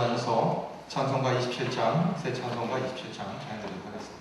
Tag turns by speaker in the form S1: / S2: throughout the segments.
S1: 일어나셔서 찬송가 27장, 새 찬송가 27장 찬양드리도록 하겠습니다.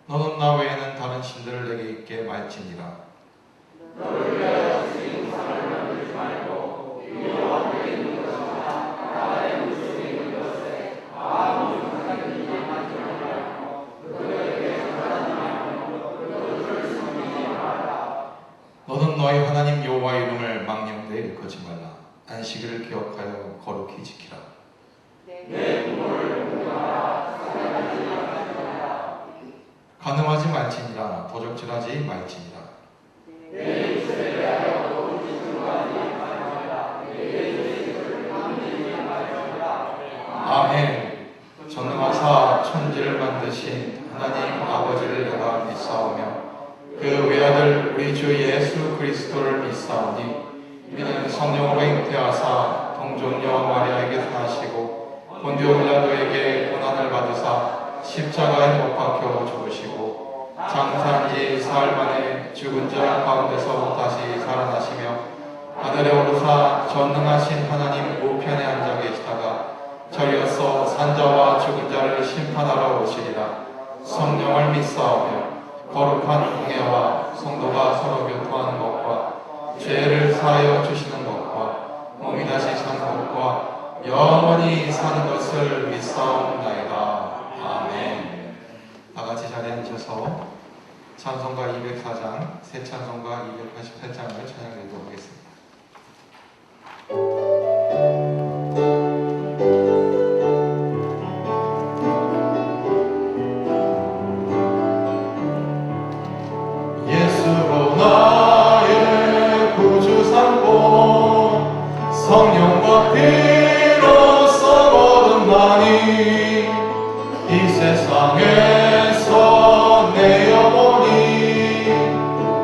S1: 너는 나 외에는 다른 신들을 내게 있게 말지니라.
S2: 너를 위하여 주신 상을 만들지 말고 여호와 앞에 있는 것이나 나의 물속에 있는 것에 아무 유익하는 일을 만들지 말고 그들에게 전하지 말고 그들을 섬기지 말라.
S1: 너는 너희 하나님 여호와 이름을 망령되이 일컫지 말라. 안식일을 기억하여 거룩히 지키라.
S2: 내 부모를 공경하라. 사랑하지 말라.
S1: 간음하지 말지니라. 도적질하지 말지니라.
S2: 내 이웃에 대하여 너무 증거하지 말지니라. 내 이웃을 함지지 말지니라.
S1: 아멘. 전능하사 천지를 만드신 하나님 아버지를 내가 믿사오며 그 외아들 우리 주 예수 그리스도를 믿사오니 이는 성령으로 잉태하사 동정녀 마리아에게 사시고 본디오 빌라도에게 고난을 받으사 십자가에 못 박혀 죽으시고 장사한 지 사흘 만에 죽은 자 가운데서 다시 살아나시며 하늘에 오르사 전능하신 하나님 우편에 앉아 계시다가 저리어서 산자와 죽은 자를 심판하러 오시리라. 성령을 믿사오며 거룩한 공예와 성도가 서로 교통하는 것과 죄를 사하여 주시는 것과 몸이 다시 사는 것과 영원히 사는 것을 믿사옵나이다. 아멘. 다같이 자리에 앉으셔서 찬송가 204장, 새 찬송가 288장을 찬양하도록 하겠습니다. 예수로 나의 구주 삼고 성령과 피로써 거듭나니 이 세상에서 내 영혼이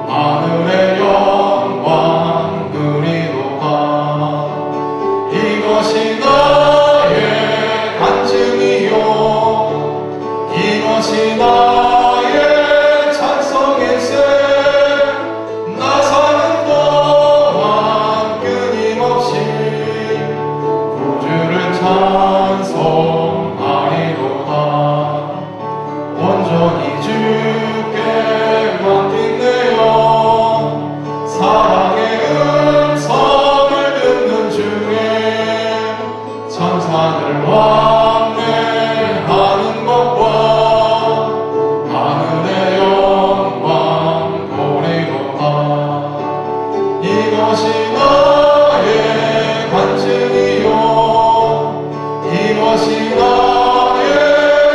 S1: 하늘의 영광 누리도다. 이것이 나의 간증이요 이것이 나의 찬송일세. 나 사는 동안 끊임없이 구주를 찬송하리로다. 온전히 주께 맡긴내요 사랑의 음성을 듣는 중에 천사들 왕래하는 것과 하늘의 영광 보리로다. 이것이 나의 간증이요 이것이 나의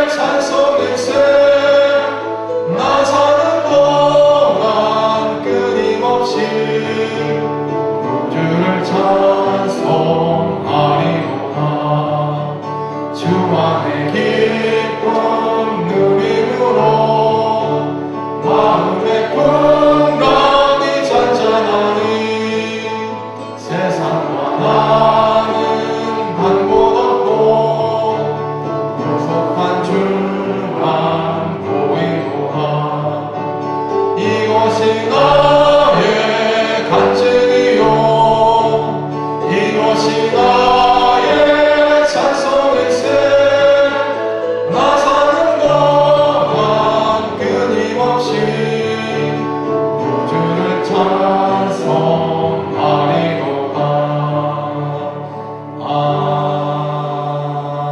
S1: 찬송일세. 나 사는 동안 끊임없이 구주를 찬송하리로다. 주 안에 기쁨 누림으로 마음의 풍랑이 잔잔하니 세상과 나는 한 곳 없고 구속한 주만 보이도다. 이것이 나의 간증이요 이것이 나의 찬송일세. 나 사는 동안 끊임없이 구주를 찬송하리로다.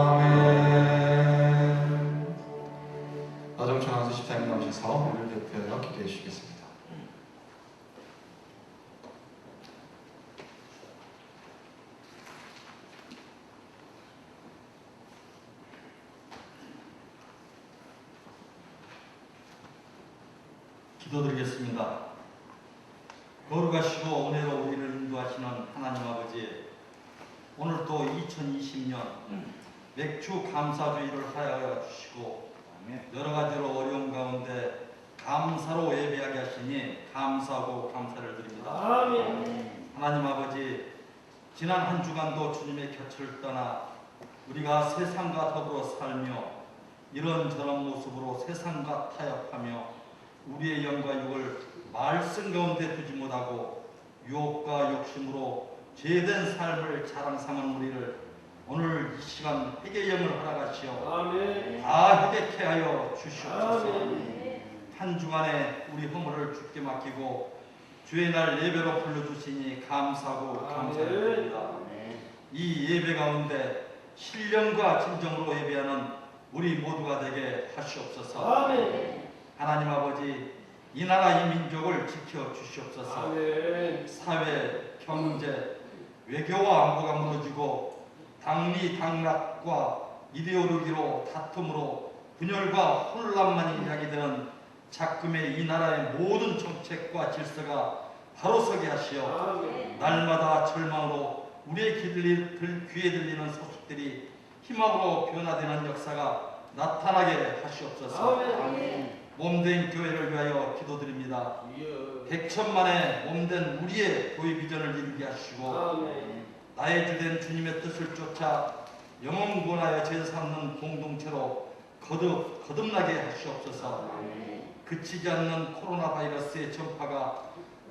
S1: 아멘. 나정천 원수 집사님 나오셔서 우리를 대표하여 기도해 주시겠습니다.
S3: 기도드리겠습니다. 거룩하시고 은혜로 우리를 인도하시는 하나님 아버지, 오늘 또 2020년 맥주 감사주의를 하여 주시고 여러 가지로 어려운 가운데 감사로 예배하게 하시니 감사하고 감사를 드립니다.
S2: 아멘.
S3: 하나님 아버지, 지난 한 주간도 주님의 곁을 떠나 우리가 세상과 더불어 살며 이런저런 모습으로 세상과 타협하며 우리의 영과 육을 말씀 가운데 두지 못하고 유혹과 욕심으로 죄된 삶을 자랑 삼은 우리를 오늘 이 시간 회개의 영을 허락하시어
S2: 아멘.
S3: 다 회개케 하여 주시옵소서.
S2: 아멘.
S3: 한 주간에 우리 허물을 주께 맡기고 주의 날 예배로 불러주시니 감사하고 감사를 드립니다. 이 예배 가운데 신령과 진정으로 예배하는 우리 모두가 되게 하시옵소서.
S2: 아멘.
S3: 하나님 아버지, 이 나라 이 민족을 지켜 주시옵소서.
S2: 아멘.
S3: 사회, 경제, 외교와 안보가 무너지고 당리 당락과 이데올로기로 다툼으로 분열과 혼란만이 야기되는 작금의 이 나라의 모든 정책과 질서가 바로 서게 하시어
S2: 아멘.
S3: 날마다 절망으로 우리의 귀에 들리는 소식들이 희망으로 변화되는 역사가 나타나게 하시옵소서.
S2: 아멘.
S3: 몸된 교회를 위하여 기도드립니다.
S2: 이어.
S3: 백천만의 몸된 우리의 교회 비전을 이루게 하시고
S2: 아멘.
S3: 나의 주된 주님의 뜻을 쫓아 영혼 구원하여 제삼는 공동체로 거듭나게 하시옵소서. 그치지 않는 코로나 바이러스의 전파가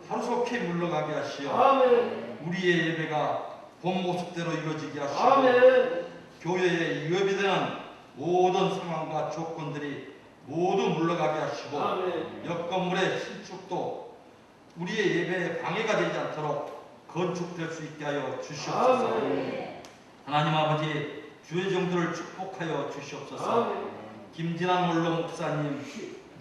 S3: 하루속히 물러가게 하시어
S2: 아멘.
S3: 우리의 예배가 본 모습대로 이루어지게 하시고
S2: 아멘.
S3: 교회에 위협이 되는 모든 상황과 조건들이 모두 물러가게 하시고
S2: 아멘.
S3: 옆 건물의 신축도 우리의 예배에 방해가 되지 않도록 건축될 수 있게 하여 주시옵소서.
S2: 아멘.
S3: 하나님 아버지, 주의 종들을 축복하여 주시옵소서.
S2: 아멘.
S3: 김진환 원로 목사님,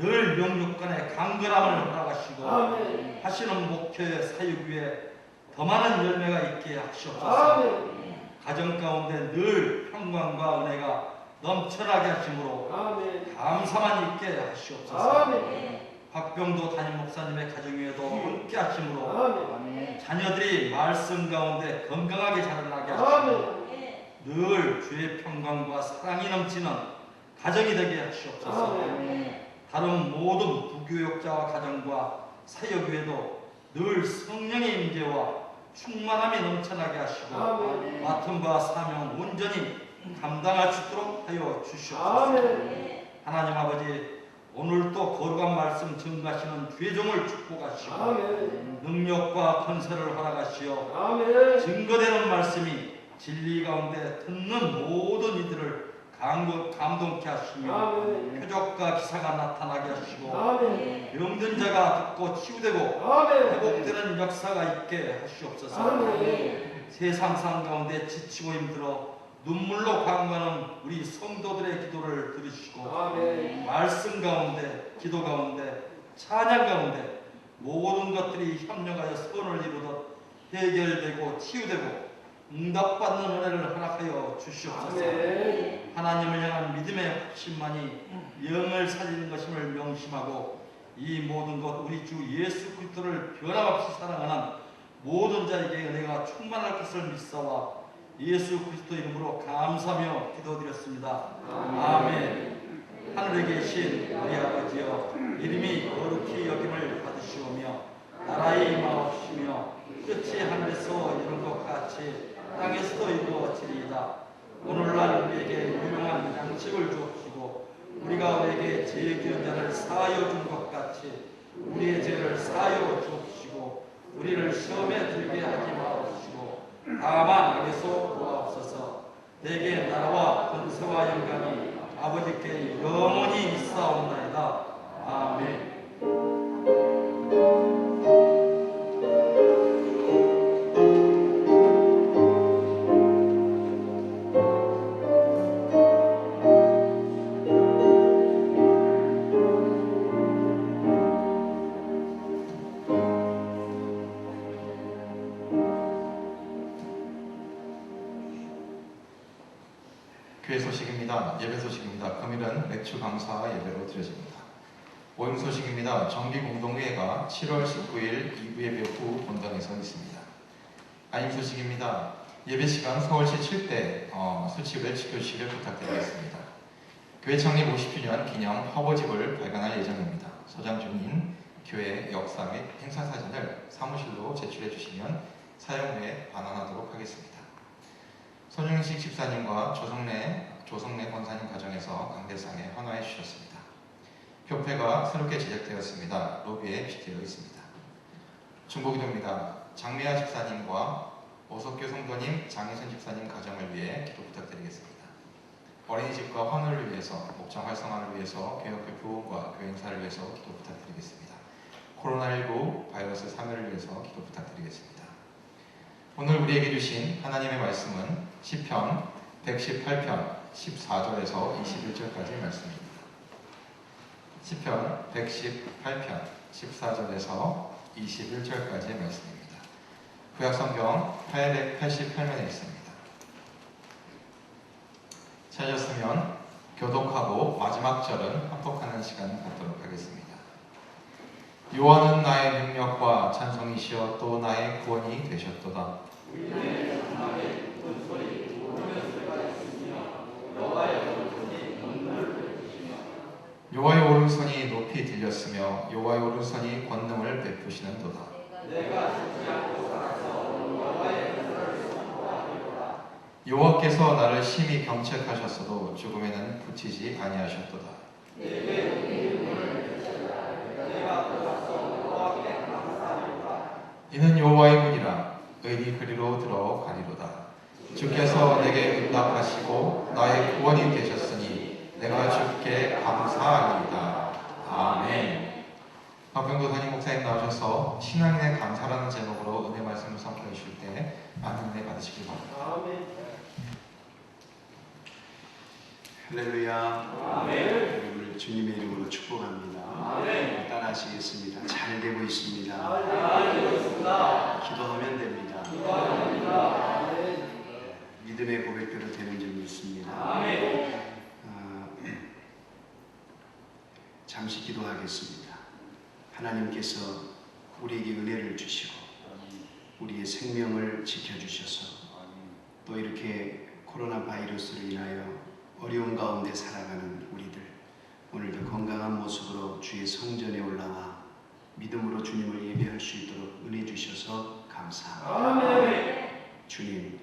S3: 늘 영육간의 강건함을 허락하시고
S2: 아멘.
S3: 하시는 목표의 사역 위에 더 많은 열매가 있게 하시옵소서.
S2: 아멘.
S3: 가정 가운데 늘 평강과 은혜가 넘쳐나게 하심으로
S2: 아멘.
S3: 감사만 있게 하시옵소서.
S2: 아멘.
S3: 박병도 담임 목사님의 가정 위에도 함께 하심으로
S2: 아멘.
S3: 자녀들이 말씀 가운데 건강하게 자라나게 하시고
S2: 아멘.
S3: 늘 주의 평강과 사랑이 넘치는 가정이 되게 하시옵소서.
S2: 아멘.
S3: 다른 모든 부교역자와 가정과 사역 위에도 늘 성령의 임재와 충만함이 넘쳐나게 하시고
S2: 아멘.
S3: 맡은 바 사명 온전히 감당할 수 있도록 하여 주시옵소서.
S2: 아멘.
S3: 하나님 아버지, 오늘도 거룩한 말씀 증가하시는 주의 종을 축복하시고
S2: 아멘.
S3: 능력과 권세를 허락하시어
S2: 아멘.
S3: 증거되는 말씀이 진리 가운데 듣는 모든 이들을 감동케 하시며
S2: 아멘.
S3: 표적과 기사가 나타나게 하시고
S2: 아멘.
S3: 병든 자가 듣고 치유되고
S2: 아멘.
S3: 회복되는 역사가 있게 하시옵소서.
S2: 아멘.
S3: 세상 상 가운데 지치고 힘들어 눈물로 간구하는 우리 성도들의 기도를 들으시고
S2: 아멘.
S3: 말씀 가운데, 기도 가운데, 찬양 가운데 모든 것들이 협력하여 선을 이루듯 해결되고 치유되고 응답받는 은혜를 허락하여 주시옵소서.
S2: 아멘.
S3: 하나님을 향한 믿음의 확신만이 영을 살리는 것임을 명심하고 이 모든 것 우리 주 예수 그리스도를 변함없이 사랑하는 모든 자에게 은혜가 충만할 것을 믿사와 예수 그리스도 이름으로 감사하며 기도드렸습니다. 아멘. 하늘에 계신 우리 아버지여, 이름이 거룩히 여김을 받으시오며 나라의 임하옵시며 뜻이 하늘에서 이룬 것 같이 땅에서도 이루어지리이다. 오늘날 우리에게 유용한 양식을 주옵시고 우리가 우리에게 죄 지은 자를 사하여 준 것 같이 우리의 죄를 사하여 주옵시고 우리를 시험에 들게 하지 마옵시고 다만 악에서 구하옵소서. 내게 나라와 권세와 영광이 아버지께 영원히 있사옵나이다. 아멘.
S1: 교회 소식입니다. 예배 소식입니다. 금일은 맥주 강사 예배로 드려집니다. 모임 소식입니다. 정기공동회의가 7월 19일 2부 예배 후 본당에서 있습니다. 알림 소식입니다. 예배 시간 서울시 7대 수칙을 지켜주시길 부탁드리겠습니다. 교회 창립 50주년 기념 화보집을 발간할 예정입니다. 소장 중인 교회 역사 및 행사 사진을 사무실로 제출해 주시면 사용 후에 반환하도록 하겠습니다. 손영식 집사님과 조성래 권사님 가정에서 강대상에 헌화해 주셨습니다. 교패가 새롭게 제작되었습니다. 로비에 비치되어 있습니다. 중보기도입니다. 장미아 집사님과 오석교 성도님, 장혜선 집사님 가정을 위해 기도 부탁드리겠습니다. 어린이집과 환호를 위해서, 목장 활성화를 위해서, 교회학교 부흥과 교회 행사를 위해서 기도 부탁드리겠습니다. 코로나19 바이러스 사멸을 위해서 기도 부탁드리겠습니다. 오늘 우리에게 주신 하나님의 말씀은 시편 118편 14절에서 21절까지의 말씀입니다. 시편 118편 14절에서 21절까지의 말씀입니다. 구약성경 888면에 있습니다. 찾았으면 교독하고 마지막 절은 합독하는 시간을 갖도록 하겠습니다. 여호와는 나의 능력과 찬송이시여 또 나의 구원이 되셨도다. 여호와의 오른손이 높이 들렸으며 여호와의 오른손이 권능을 베푸시는도다. 여호와께서 나를 심히 경책하셨어도 죽음에는 붙이지 아니하셨도다. 이는 여호와의 문이라 의리 그리로 들어가리로다. 주께서 내게 응답하시고 나의 구원이 되셨으니 내가 주께 감사하리이다. 아멘. 박병도 담임 목사님 나오셔서 신앙인의 감사라는 제목으로 은혜 말씀을 선포해 주실 때 많은 은혜 받으시길 바랍니다.
S2: 아멘.
S4: 할렐루야. 여러분을 주님의 이름으로 축복합니다. 따라하시겠습니다. 잘 되고 있습니다. 기도하면 됩니다. 믿음의 고백대로 되는 줄 믿습니다. 잠시 기도하겠습니다. 하나님께서 우리에게 은혜를 주시고 우리의 생명을 지켜주셔서 또 이렇게 코로나 바이러스로 인하여 어려운 가운데 살아가는 우리들, 오늘도 건강한 모습으로 주의 성전에 올라와 믿음으로 주님을 예배할 수 있도록 은혜 주셔서 감사합니다. 주님,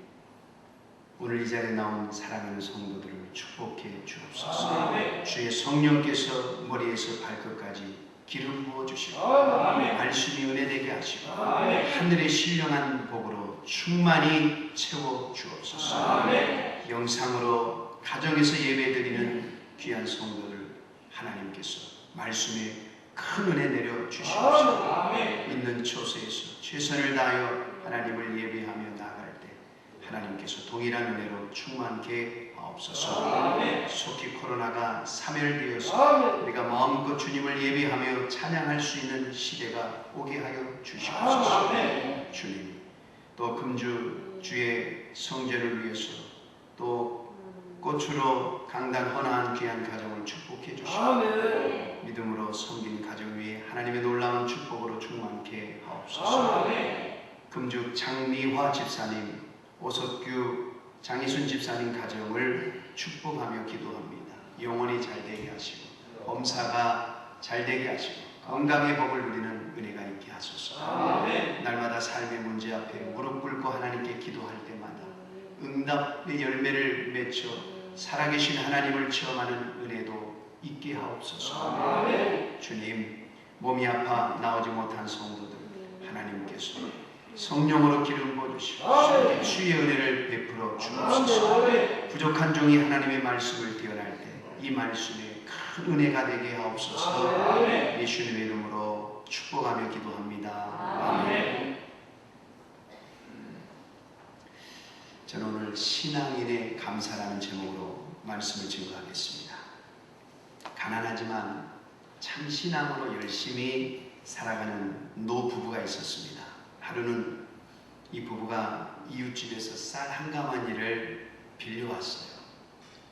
S4: 오늘 이 자리에 나온 사랑하는 성도들을 축복해 주옵소서. 주의 성령께서 머리에서 발끝까지 기름 부어 주시고 말씀이 은혜되게 하시고 하늘의 신령한 복으로 충만히 채워 주옵소서. 영상으로 가정에서 예배드리는 귀한 성도들 하나님께서 말씀에 큰 은혜 내려 주시옵소서. 있는 처소에서 최선을 다하여 하나님을 예배하며 나아갈 때 하나님께서 동일한 은혜로 충만케 하옵소서. 속히 코로나가 사멸되어서 우리가 마음껏 주님을 예배하며 찬양할 수 있는 시대가 오게 하여 주시옵소서. 주님, 또 금주 주의 성전을 위해서 또 꽃으로 강단 헌화한 귀한 가정을 축복해 주시고 믿음으로 섬긴 가정 위에 하나님의 놀라운 축복으로 충만케 하옵소서. 금주 장미화 집사님, 오석규 장희순 집사님 가정을 축복하며 기도합니다. 영원히 잘되게 하시고 범사가 잘되게 하시고 건강의 복을 누리는 은혜가 있게 하소서. 날마다 삶의 문제 앞에 무릎 꿇고 하나님께 기도할 때마다 응답의 열매를 맺혀 살아계신 하나님을 체험하는 은혜도 있게 하옵소서. 주님, 몸이 아파 나오지 못한 성도들 하나님께서 성령으로 기름 부어주시고 주의 은혜를 베풀어 주옵소서. 부족한 종이 하나님의 말씀을 대언할 때 이 말씀에 큰 은혜가 되게 하옵소서. 예수님의 이름으로 축복하며 기도합니다. 아멘. 저는 오늘 신앙인의 감사라는 제목으로 말씀을 증거하겠습니다. 가난하지만 참 신앙으로 열심히 살아가는 노부부가 있었습니다. 하루는 이 부부가 이웃집에서 쌀 한 가마니를 빌려왔어요.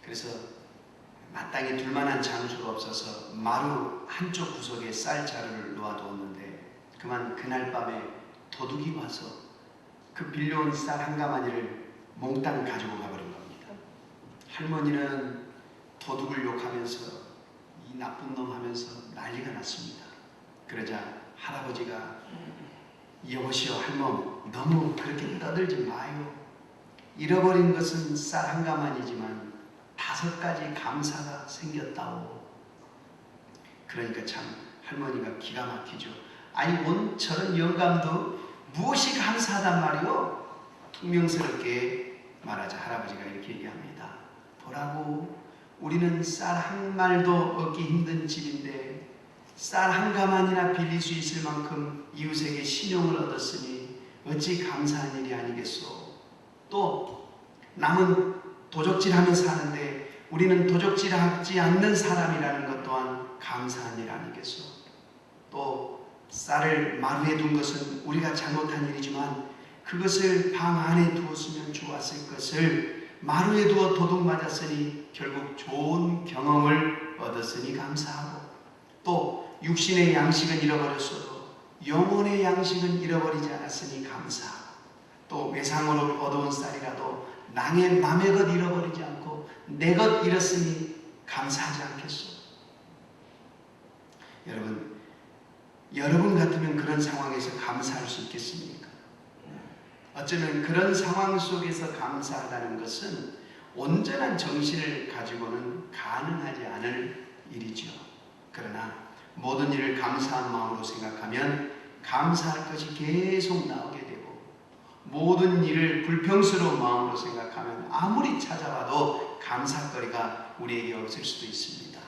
S4: 그래서 마땅히 둘만한 장소가 없어서 마루 한쪽 구석에 쌀 자루를 놓아두었는데 그만 그날 밤에 도둑이 와서 그 빌려온 쌀 한 가마니를 몽땅 가지고 가버린 겁니다. 할머니는 도둑을 욕하면서 이 나쁜 놈 하면서 난리가 났습니다. 그러자 할아버지가 여보시오 할멈, 너무 그렇게 떠들지 마요. 잃어버린 것은 쌀 한 가마니지만 5가지 감사가 생겼다오. 그러니까 참 할머니가 기가 막히죠. 아니 온 저런 영감도 무엇이 감사하단 말이오? 퉁명스럽게 말하자 할아버지가 이렇게 얘기합니다. 보라고, 우리는 쌀 한 말도 얻기 힘든 집인데 쌀 한 가만이나 빌릴 수 있을 만큼 이웃에게 신용을 얻었으니 어찌 감사한 일이 아니겠소. 또 남은 도적질하며 사는데 우리는 도적질하지 않는 사람이라는 것 또한 감사한 일 아니겠소. 또 쌀을 마루에 둔 것은 우리가 잘못한 일이지만 그것을 방 안에 두었으면 좋았을 것을 마루에 두어 도둑 맞았으니 결국 좋은 경험을 얻었으니 감사하고, 또 육신의 양식은 잃어버렸어도 영혼의 양식은 잃어버리지 않았으니 감사하고, 또 외상으로 얻어온 쌀이라도 남의 것 잃어버리지 않고 내 것 잃었으니 감사하지 않겠소. 여러분 같으면 그런 상황에서 감사할 수 있겠습니까? 어쩌면 그런 상황 속에서 감사하다는 것은 온전한 정신을 가지고는 가능하지 않을 일이죠. 그러나 모든 일을 감사한 마음으로 생각하면 감사할 것이 계속 나오게 되고, 모든 일을 불평스러운 마음으로 생각하면 아무리 찾아봐도 감사거리가 우리에게 없을 수도 있습니다.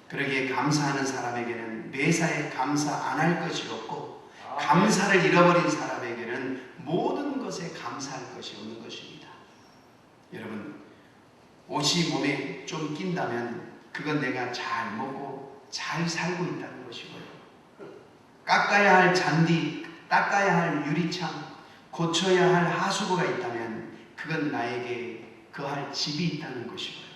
S4: 그러기에 감사하는 사람에게는 매사에 감사 안 할 것이 없고, 감사를 잃어버린 사람에게는 모든 것에 감사할 것이 없는 것입니다. 여러분, 옷이 몸에 속에 좀 낀다면 그건 내가 잘 먹고 잘 살고 있다는 것이고요. 깎아야 할 잔디, 닦아야 할 유리창, 고쳐야 할 하수구가 있다면 그건 나에게 거할 집이 있다는 것이고요.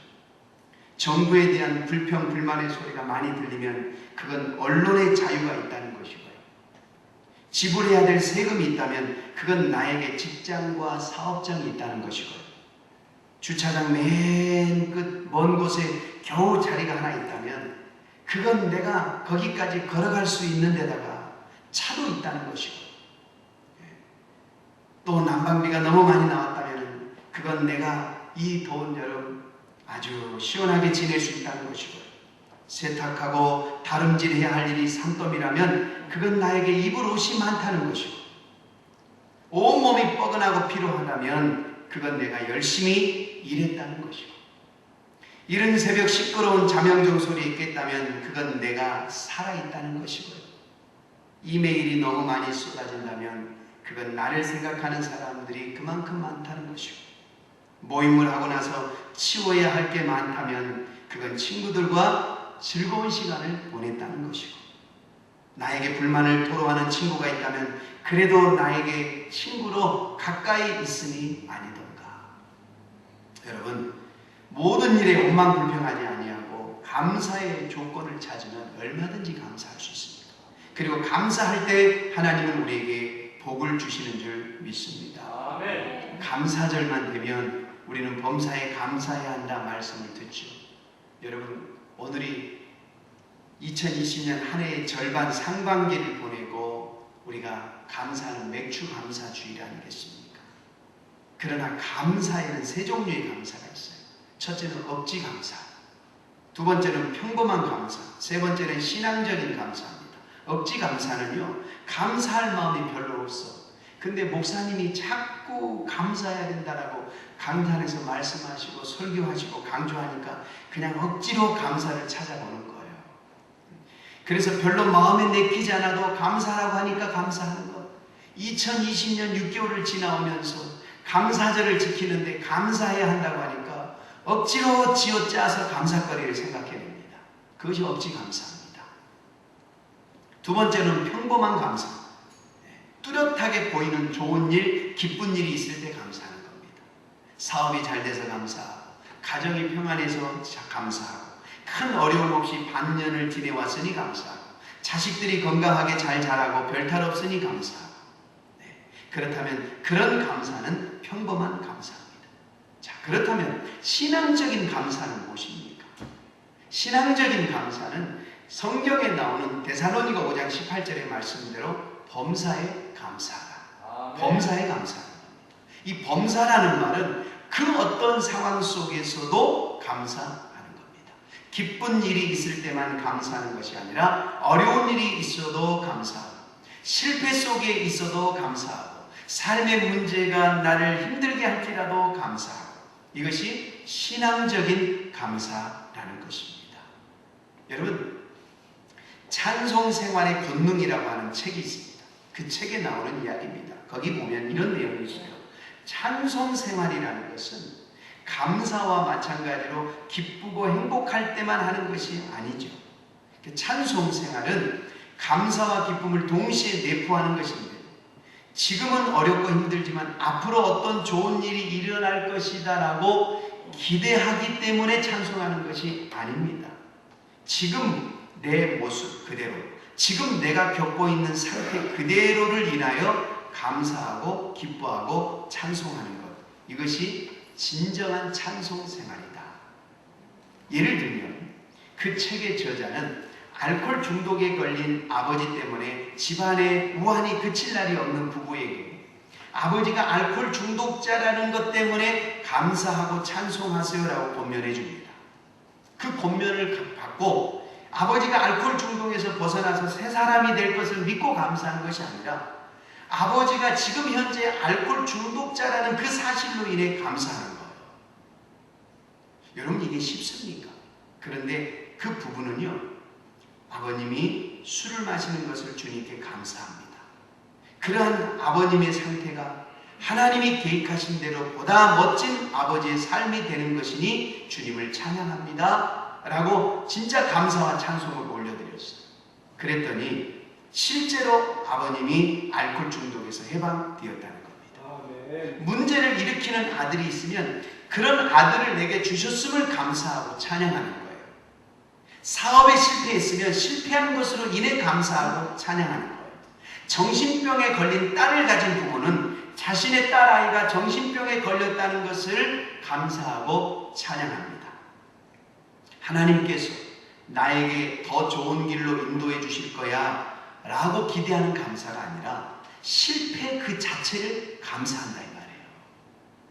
S4: 정부에 대한 불평, 불만의 소리가 많이 들리면 그건 언론의 자유가 있다는 것이고요. 지불해야 될 세금이 있다면 그건 나에게 직장과 사업장이 있다는 것이고요. 주차장 맨 끝 먼 곳에 겨우 자리가 하나 있다면 그건 내가 거기까지 걸어갈 수 있는 데다가 차도 있다는 것이고, 또 난방비가 너무 많이 나왔다면 그건 내가 이 더운 여름 아주 시원하게 지낼 수 있다는 것이고, 세탁하고 다름질해야 할 일이 산더미라면 그건 나에게 입을 옷이 많다는 것이고, 온몸이 뻐근하고 피로하다면 그건 내가 열심히 일했다는 것이고, 이른 새벽 시끄러운 자명종 소리 있겠다면 그건 내가 살아있다는 것이고요. 이메일이 너무 많이 쏟아진다면 그건 나를 생각하는 사람들이 그만큼 많다는 것이고, 모임을 하고 나서 치워야 할 게 많다면 그건 친구들과 즐거운 시간을 보냈다는 것이고, 나에게 불만을 토로하는 친구가 있다면 그래도 나에게 친구로 가까이 있으니 아니던가. 여러분, 모든 일에 원망불평하지 아니하고 감사의 조건을 찾으면 얼마든지 감사할 수 있습니다. 그리고 감사할 때 하나님은 우리에게 복을 주시는 줄 믿습니다.
S2: 아멘.
S4: 감사절만 되면 우리는 범사에 감사해야 한다 말씀을 듣죠. 여러분, 오늘이 2020년 한 해의 절반 상반기를 보내고 우리가 감사하는 맥주 감사 주일 아니겠습니까? 그러나 감사에는 세 종류의 감사가 있어요. 첫째는 억지 감사, 두 번째는 평범한 감사, 세 번째는 신앙적인 감사입니다. 억지 감사는요, 감사할 마음이 별로 없어. 근데 목사님이 자꾸 감사해야 된다라고 강단에서 말씀하시고 설교하시고 강조하니까 그냥 억지로 감사를 찾아보는 거예요. 그래서 별로 마음에 내키지 않아도 감사라고 하니까 감사하는 것. 2020년 6개월을 지나오면서 감사절을 지키는데 감사해야 한다고 하니까 억지로 쥐어짜서 감사거리를 생각해냅니다. 그것이 억지 감사입니다. 두 번째는 평범한 감사. 뚜렷하게 보이는 좋은 일, 기쁜 일이 있을 때 감사하는 겁니다. 사업이 잘 돼서 감사하고, 가정이 평안해서 감사하고, 큰 어려움 없이 반년을 지내왔으니 감사하고, 자식들이 건강하게 잘 자라고 별탈 없으니 감사하고. 그렇다면 그런 감사는 평범한 감사입니다. 자, 그렇다면 신앙적인 감사는 무엇입니까? 신앙적인 감사는 성경에 나오는 데살로니가 5장 18절의 말씀대로 범사에 감사하라. 범사에 감사하는 겁니다. 이 범사라는 말은 그 어떤 상황 속에서도 감사하는 겁니다. 기쁜 일이 있을 때만 감사하는 것이 아니라 어려운 일이 있어도 감사하고, 실패 속에 있어도 감사하고, 삶의 문제가 나를 힘들게 할지라도 감사하고, 이것이 신앙적인 감사라는 것입니다. 여러분, 찬송생활의 권능이라고 하는 책이 있습니다. 그 책에 나오는 이야기입니다. 거기 보면 이런 내용이 있어요. 찬송생활이라는 것은 감사와 마찬가지로 기쁘고 행복할 때만 하는 것이 아니죠. 찬송생활은 감사와 기쁨을 동시에 내포하는 것인데, 지금은 어렵고 힘들지만 앞으로 어떤 좋은 일이 일어날 것이다 라고 기대하기 때문에 찬송하는 것이 아닙니다. 지금 내 모습 그대로, 지금 내가 겪고 있는 상태 그대로를 인하여 감사하고 기뻐하고 찬송하는 것, 이것이 진정한 찬송 생활이다. 예를 들면 그 책의 저자는 알코올 중독에 걸린 아버지 때문에 집안에 우환이 그칠 날이 없는 부부에게 아버지가 알코올 중독자라는 것 때문에 감사하고 찬송하세요라고 권면해 줍니다. 그 권면을 받고 아버지가 알코올 중독에서 벗어나서 새 사람이 될 것을 믿고 감사하는 것이 아니라 아버지가 지금 현재 알코올 중독자라는 그 사실로 인해 감사하는 거예요. 여러분, 이게 쉽습니까? 그런데 그 부부는요, 아버님이 술을 마시는 것을 주님께 감사합니다. 그러한 아버님의 상태가 하나님이 계획하신 대로 보다 멋진 아버지의 삶이 되는 것이니 주님을 찬양합니다 라고 진짜 감사와 찬송을 올려드렸어요. 그랬더니 실제로 아버님이 알코올 중독에서 해방되었다는 겁니다. 문제를 일으키는 아들이 있으면 그런 아들을 내게 주셨음을 감사하고 찬양하는 거예요. 사업에 실패했으면 실패한 것으로 인해 감사하고 찬양하는 거예요. 정신병에 걸린 딸을 가진 부모는 자신의 딸아이가 정신병에 걸렸다는 것을 감사하고 찬양합니다. 하나님께서 나에게 더 좋은 길로 인도해 주실 거야 라고 기대하는 감사가 아니라 실패 그 자체를 감사한다 이 말이에요.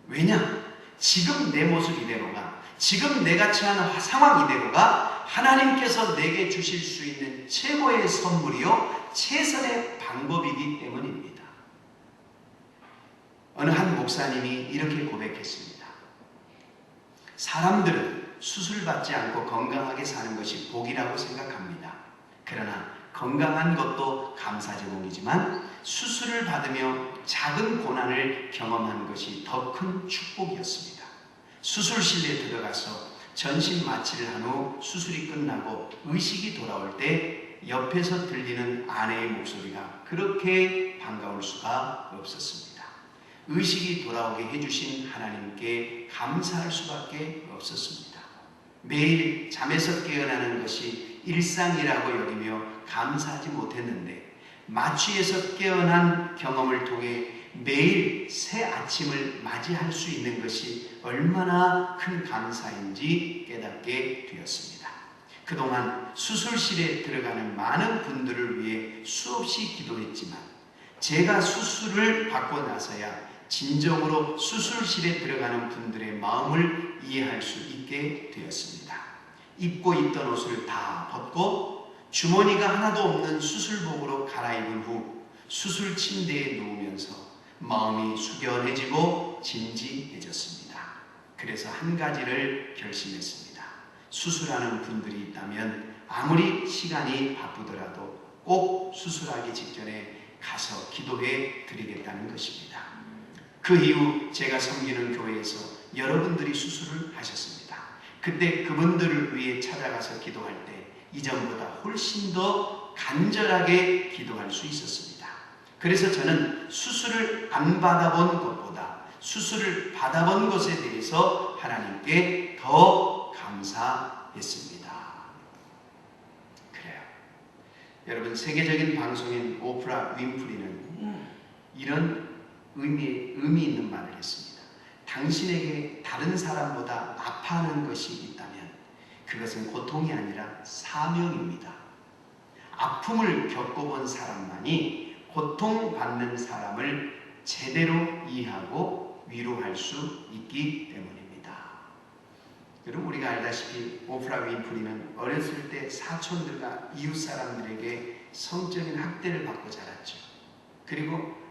S4: 왜냐? 지금 내 모습 이대로가, 지금 내가 처한 상황 이대로가 하나님께서 내게 주실 수 있는 최고의 선물이요 최선의 방법이기 때문입니다. 어느 한 목사님이 이렇게 고백했습니다. 사람들은 수술받지 않고 건강하게 사는 것이 복이라고 생각합니다. 그러나 건강한 것도 감사 제목이지만 수술을 받으며 작은 고난을 경험하는 것이 더 큰 축복이었습니다. 수술실에 들어가서 전신 마취를 한 후 수술이 끝나고 의식이 돌아올 때 옆에서 들리는 아내의 목소리가 그렇게 반가울 수가 없었습니다. 의식이 돌아오게 해주신 하나님께 감사할 수밖에 없었습니다. 매일 잠에서 깨어나는 것이 일상이라고 여기며 감사하지 못했는데 마취에서 깨어난 경험을 통해 매일 새 아침을 맞이할 수 있는 것이 얼마나 큰 감사인지 깨닫게 되었습니다. 그동안 수술실에 들어가는 많은 분들을 위해 수없이 기도했지만 제가 수술을 받고 나서야 진정으로 수술실에 들어가는 분들의 마음을 이해할 수 있게 되었습니다. 입고 있던 옷을 다 벗고 주머니가 하나도 없는 수술복으로 갈아입은 후 수술 침대에 누우면서 마음이 숙연해지고 진지해졌습니다. 그래서 한 가지를 결심했습니다. 수술하는 분들이 있다면 아무리 시간이 바쁘더라도 꼭 수술하기 직전에 가서 기도해 드리겠다는 것입니다. 그 이후 제가 섬기는 교회에서 여러분들이 수술을 하셨습니다. 그때 그분들을 위해 찾아가서 기도할 때 이전보다 훨씬 더 간절하게 기도할 수 있었습니다. 그래서 저는 수술을 안 받아본 것보다 수술을 받아본 것에 대해서 하나님께 더 감사했습니다. 그래요. 여러분, 세계적인 방송인 오프라 윈프리는 이런 의미 있는 말을 했습니다. 당신에게 다른 사람보다 아파하는 것이 있다면 그것은 고통이 아니라 사명입니다. 아픔을 겪어본 사람만이 고통받는 사람을 제대로 이해하고 위로할 수 있기 때문입니다. 여러분, 우리가 알다시피 오프라 윈프리는 어렸을 때 사촌들과 이웃 사람들에게 성적인 학대를 받고 자랐죠. 그리고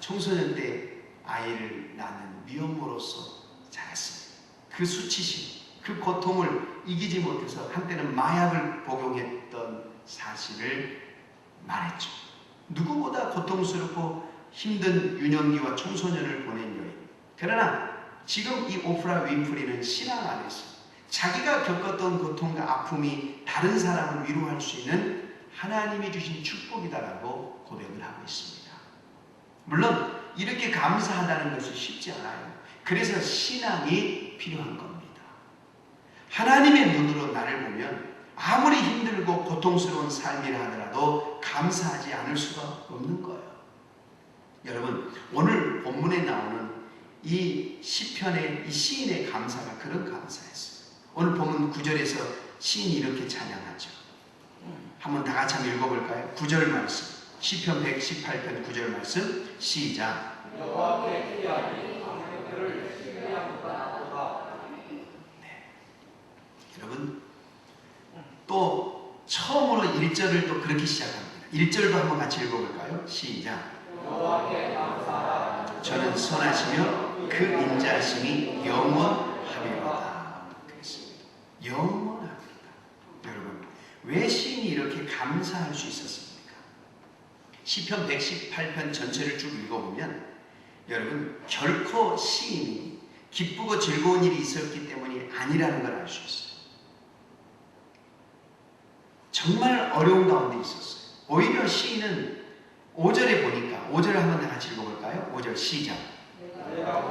S4: 청소년 때 아이를 낳는 미혼모로서 자랐습니다. 그 수치심, 그 고통을 이기지 못해서 한때는 마약을 복용했던 사실을 말했죠. 누구보다 고통스럽고 힘든 유년기와 청소년을 보낸 여인. 그러나 지금 이 오프라 윈프리는 신앙 안에서 자기가 겪었던 고통과 아픔이 다른 사람을 위로할 수 있는 하나님이 주신 축복이다라고 고백을 하고 있습니다. 물론 이렇게 감사하다는 것이 쉽지 않아요. 그래서 신앙이 필요한 겁니다. 하나님의 눈으로 나를 보면 아무리 힘들고 고통스러운 삶이라 하더라도 감사하지 않을 수가 없는 거예요. 여러분, 오늘 본문에 나오는 이 시편의 이 시인의 감사가 그런 감사였어요. 오늘 본문 9절에서 시인이 이렇게 찬양하죠. 한번 다 같이 한번 읽어볼까요? 9절 말씀, 시편 118편 9절 말씀, 시작.
S2: 여호와께 기도하니 방백들을 신뢰하고자.
S4: 여러분, 또 처음으로 1절을 또 그렇게 시작합니다. 1절도 한번 같이 읽어볼까요? 시작.
S2: 여호와께 감사하라.
S4: 저는 선하시며 그 인자하심이 영원하리로다. 그랬습니다. 영원합니다. 여러분, 왜 시인이 이렇게 감사할 수 있었습니까? 시편 118편 전체를 쭉 읽어보면 여러분, 결코 시인이 기쁘고 즐거운 일이 있었기 때문이 아니라는 걸 알 수 있어요. 정말 어려운 가운데 있었어요. 오히려 시인은 5절에 보니까 5절을 한번 다 같이 읽어볼까요? 5절 시작.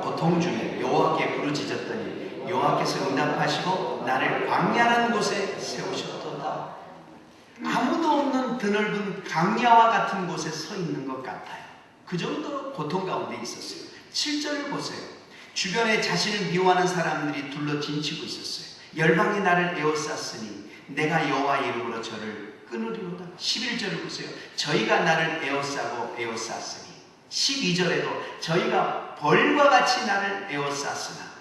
S4: 고통 중에 여호와께 부르짖었더니 여호와께서 응답하시고 나를 광야라는 곳에 세우셨도다. 아무도 없는 드넓은 강야와 같은 곳에 서 있는 것 같아요. 그 정도로 고통 가운데 있었어요. 7절을 보세요. 주변에 자신을 미워하는 사람들이 둘러 진치고 있었어요. 열방이 나를 에워쌌으니 내가 여호와의 이름으로 저를 끊으리로다. 11절을 보세요. 저희가 나를 에워싸고 에워쌌으니. 12절에도 저희가 벌과 같이 나를 에워쌌으나.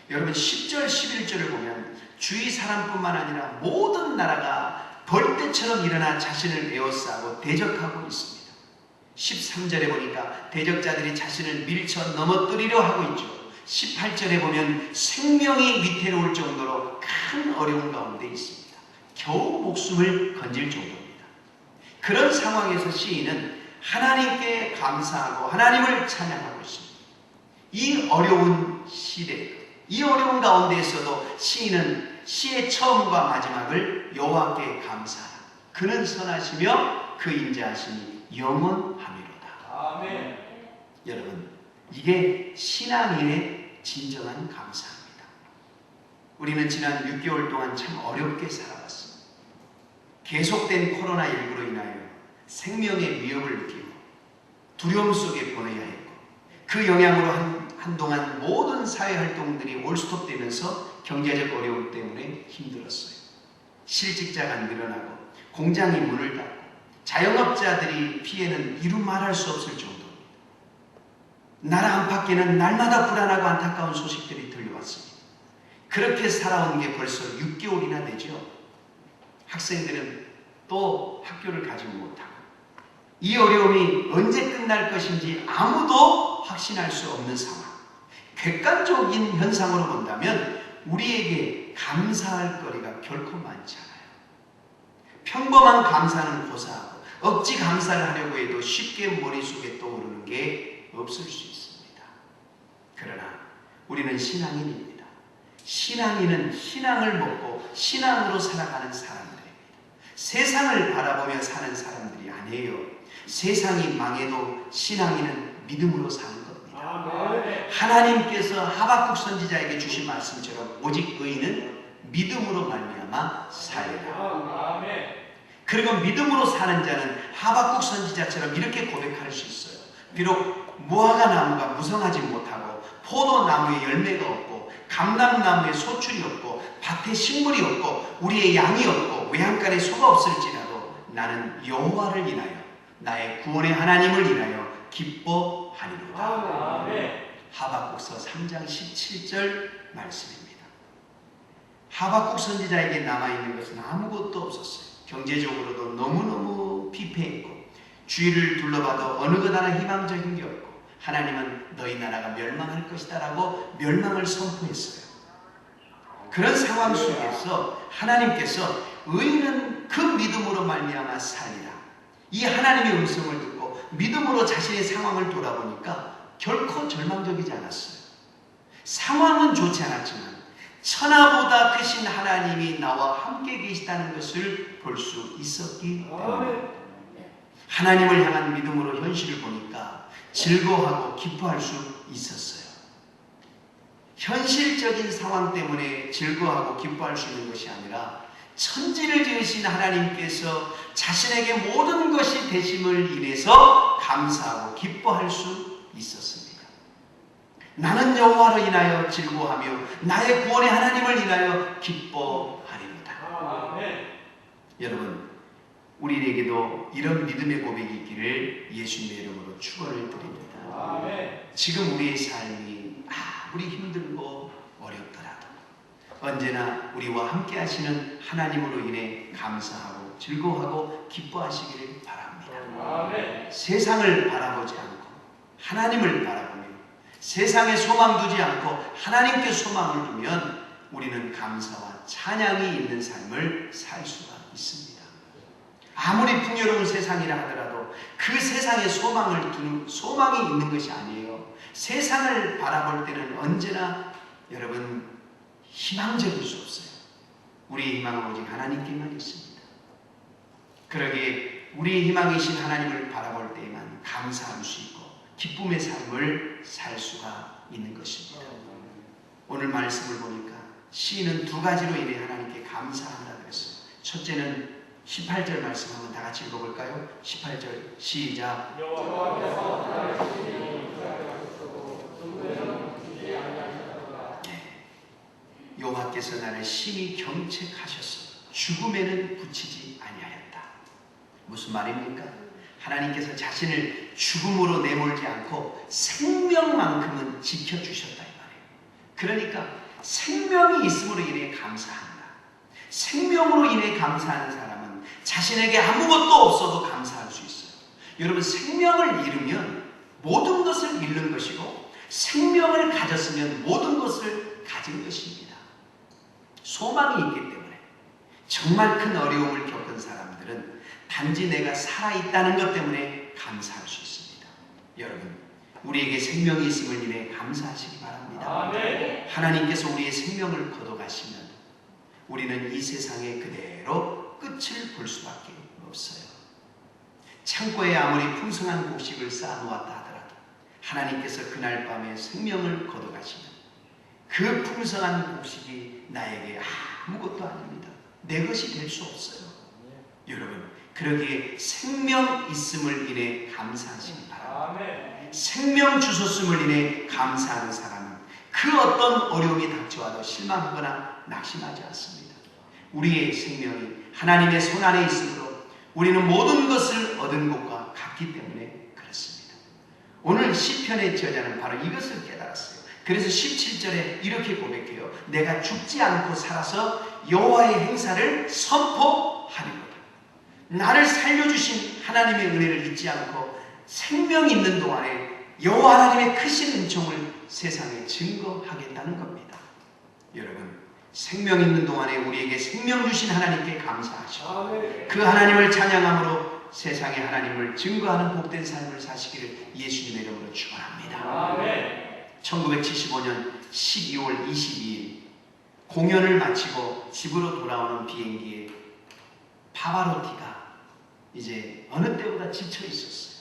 S4: 여러분 10절 11절을 보면 주위 사람뿐만 아니라 모든 나라가 벌떼처럼 일어나 자신을 에워싸고 대적하고 있습니다. 13절에 보니까 대적자들이 자신을 밀쳐 넘어뜨리려 하고 있죠. 18절에 보면 생명이 위태로울 정도로 큰 어려움 가운데 있습니다. 겨우 목숨을 건질 정도입니다. 그런 상황에서 시인은 하나님께 감사하고 하나님을 찬양하고 있습니다. 이 어려운 시대, 이 어려운 가운데에서도 시인은 시의 처음과 마지막을 여호와께 감사하라. 그는 선하시며 그 인자하심이 영원하미로다.
S2: 아멘.
S4: 여러분, 이게 신앙인의 진정한 감사합니다. 우리는 지난 6개월 동안 참 어렵게 살아왔습니다. 계속된 코로나19로 인하여 생명의 위협을 느끼고 두려움 속에 보내야 했고, 그 영향으로 한동안 모든 사회활동들이 올스톱되면서 경제적 어려움 때문에 힘들었어요. 실직자가 늘어나고 공장이 문을 닫고 자영업자들이 피해는 이루 말할 수 없을 정도입니다. 나라 안팎에는 날마다 불안하고 안타까운 소식들이 들려왔습니다. 그렇게 살아온 게 벌써 6개월이나 되죠. 학생들은 또 학교를 가지 못하고 이 어려움이 언제 끝날 것인지 아무도 확신할 수 없는 상황. 객관적인 현상으로 본다면 우리에게 감사할 거리가 결코 많지 않아요. 평범한 감사는 고사하고 억지 감사를 하려고 해도 쉽게 머릿속에 떠오르는 게 없을 수 있습니다. 그러나 우리는 신앙인입니다. 신앙인은 신앙을 먹고 신앙으로 살아가는 사람들입니다. 세상을 바라보며 사는 사람들이 아니에요. 세상이 망해도 신앙인은 믿음으로 사는 겁니다. 하나님께서 하박국 선지자에게 주신 말씀처럼 오직 의인은 믿음으로 말미암아 살리라. 그리고 믿음으로 사는 자는 하박국 선지자처럼 이렇게 고백할 수 있어요. 비록 무화과 나무가 무성하지 못하고 포도나무에 열매가 없고 감람나무에 소출이 없고 밭에 식물이 없고 우리의 양이 없고 외양간에 소가 없을지라도 나는 여호와를 인하여 나의 구원의 하나님을 인하여 기뻐하리로다. 하박국서 3장 17절 말씀입니다. 하박국 선지자에게 남아있는 것은 아무것도 없었어요. 경제적으로도 너무너무 피폐했고 주위를 둘러봐도 어느 것 하나 희망적인 게 없고 하나님은 너희 나라가 멸망할 것이다 라고 멸망을 선포했어요. 그런 상황 속에서 하나님께서 의인은 그 믿음으로 말미암아 살리라. 이 하나님의 음성을 듣고 믿음으로 자신의 상황을 돌아보니까 결코 절망적이지 않았어요. 상황은 좋지 않았지만 천하보다 크신 하나님이 나와 함께 계시다는 것을 볼 수 있었기 때문에 하나님을 향한 믿음으로 현실을 보니까 즐거워하고 기뻐할 수 있었어요. 현실적인 상황 때문에 즐거워하고 기뻐할 수 있는 것이 아니라 천지를 지으신 하나님께서 자신에게 모든 것이 되심을 인해서 감사하고 기뻐할 수 있었습니다. 나는 여호와로 인하여 즐거워하며 나의 구원의 하나님을 인하여 기뻐하리로다. 여러분, 우리에게도 이런 믿음의 고백이 있기를 예수님의 이름으로 축원을 드립니다. 지금 우리의 삶이 아무리 힘들고 어렵더라도 언제나 우리와 함께 하시는 하나님으로 인해 감사하고 즐거워하고 기뻐하시기를 바랍니다. 세상을 바라보지 않고 하나님을 바라보며 세상에 소망 두지 않고 하나님께 소망을 두면 우리는 감사와 찬양이 있는 삶을 살 수가 있습니다. 아무리 풍요로운 세상이라 하더라도 그 세상에 소망이 있는 것이 아니에요. 세상을 바라볼 때는 언제나 여러분 희망적일 수 없어요. 우리의 희망은 오직 하나님께만 있습니다. 그러기에 우리의 희망이신 하나님을 바라볼 때에만 감사할 수 있고 기쁨의 삶을 살 수가 있는 것입니다. 오늘 말씀을 보니까 시인은 두 가지로 인해 하나님께 감사한다 그랬어요. 첫째는 18절 말씀 한번 다 같이 읽어볼까요? 18절 시작. 여호와께서 나를 심히 경책하셨어 죽음에는 붙이지 아니하였다. 무슨 말입니까? 하나님께서 자신을 죽음으로 내몰지 않고 생명만큼은 지켜주셨다 이 말이에요. 그러니까 생명이 있음으로 인해 감사한다. 생명으로 인해 감사하는 사람은 자신에게 아무것도 없어도 감사할 수 있어요. 여러분, 생명을 잃으면 모든 것을 잃는 것이고 생명을 가졌으면 모든 것을 가진 것입니다. 소망이 있기 때문에 정말 큰 어려움을 겪은 사람들은 단지 내가 살아있다는 것 때문에 감사할 수 있습니다. 여러분, 우리에게 생명이 있음을 인해 감사하시기 바랍니다.
S2: 아멘.
S4: 하나님께서 우리의 생명을 거둬가시면 우리는 이 세상에 그대로 끝을 볼 수밖에 없어요. 창고에 아무리 풍성한 곡식을 쌓아놓았다 하더라도 하나님께서 그날 밤에 생명을 거둬가시면 그 풍성한 곡식이 나에게 아무것도 아닙니다. 내 것이 될 수 없어요. 여러분, 그러기에 생명 있음을 인해 감사하시기 바랍니다. 생명 주셨음을 인해 감사하는 사람은 그 어떤 어려움이 닥쳐와도 실망하거나 낙심하지 않습니다. 우리의 생명이 하나님의 손안에 있으므로 우리는 모든 것을 얻은 것과 같기 때문에 그렇습니다. 오늘 시편의 저자는 바로 이것을 깨달았어요. 그래서 17절에 이렇게 고백해요. 내가 죽지 않고 살아서 여호와의 행사를 선포하리로다. 나를 살려주신 하나님의 은혜를 잊지 않고 생명 있는 동안에 여호와 하나님의 크신 은총을 세상에 증거하겠다는 겁니다. 여러분, 생명 있는 동안에 우리에게 생명 주신 하나님께 감사하시고 그 하나님을 찬양함으로 세상에 하나님을 증거하는 복된 삶을 사시기를 예수님의 이름으로 축원합니다. 1975년 12월 22일 공연을 마치고 집으로 돌아오는 비행기에 파바로티가 이제 어느 때보다 지쳐 있었어요.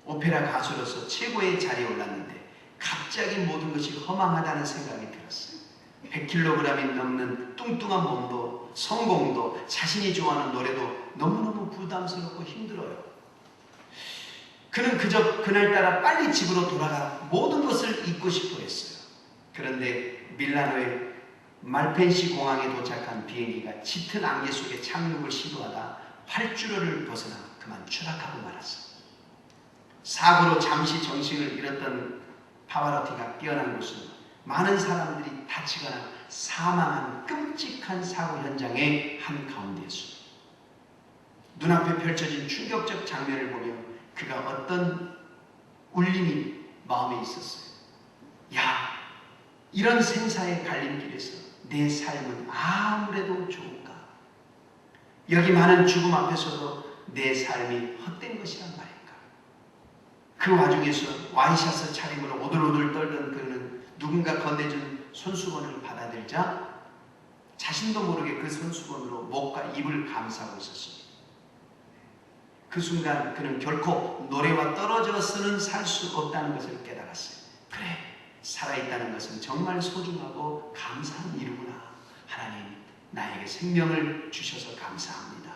S4: 오페라 가수로서 최고의 자리에 올랐는데 갑자기 모든 것이 허망하다는 생각이 들었어요. 100kg이 넘는 뚱뚱한 몸도 성공도 자신이 좋아하는 노래도 너무너무 부담스럽고 힘들어요. 그는 그저 그날따라 빨리 집으로 돌아가 모든 것을 잊고 싶어 했어요. 그런데 밀라노의 말펜시 공항에 도착한 비행기가 짙은 안개 속에 착륙을 시도하다 활주로를 벗어나 그만 추락하고 말았어요. 사고로 잠시 정신을 잃었던 파바로티가 깨어난 곳은 많은 사람들이 다치거나 사망한 끔찍한 사고 현장의 한가운데였습니다. 눈앞에 펼쳐진 충격적 장면을 보며 그가 어떤 울림이 마음에 있었어요. 야, 이런 생사의 갈림길에서 내 삶은 아무래도 좋은가? 여기 많은 죽음 앞에서도 내 삶이 헛된 것이란 말인가? 그 와중에서 와이셔츠 차림으로 오들오들 떨던 그는 누군가 건네준 손수건을 받아들자 자신도 모르게 그 손수건으로 목과 입을 감싸고 있었습니다. 그 순간 그는 결코 노래와 떨어져서는 살 수 없다는 것을 깨달았어요. 그래, 살아있다는 것은 정말 소중하고 감사한 일이구나. 하나님, 나에게 생명을 주셔서 감사합니다.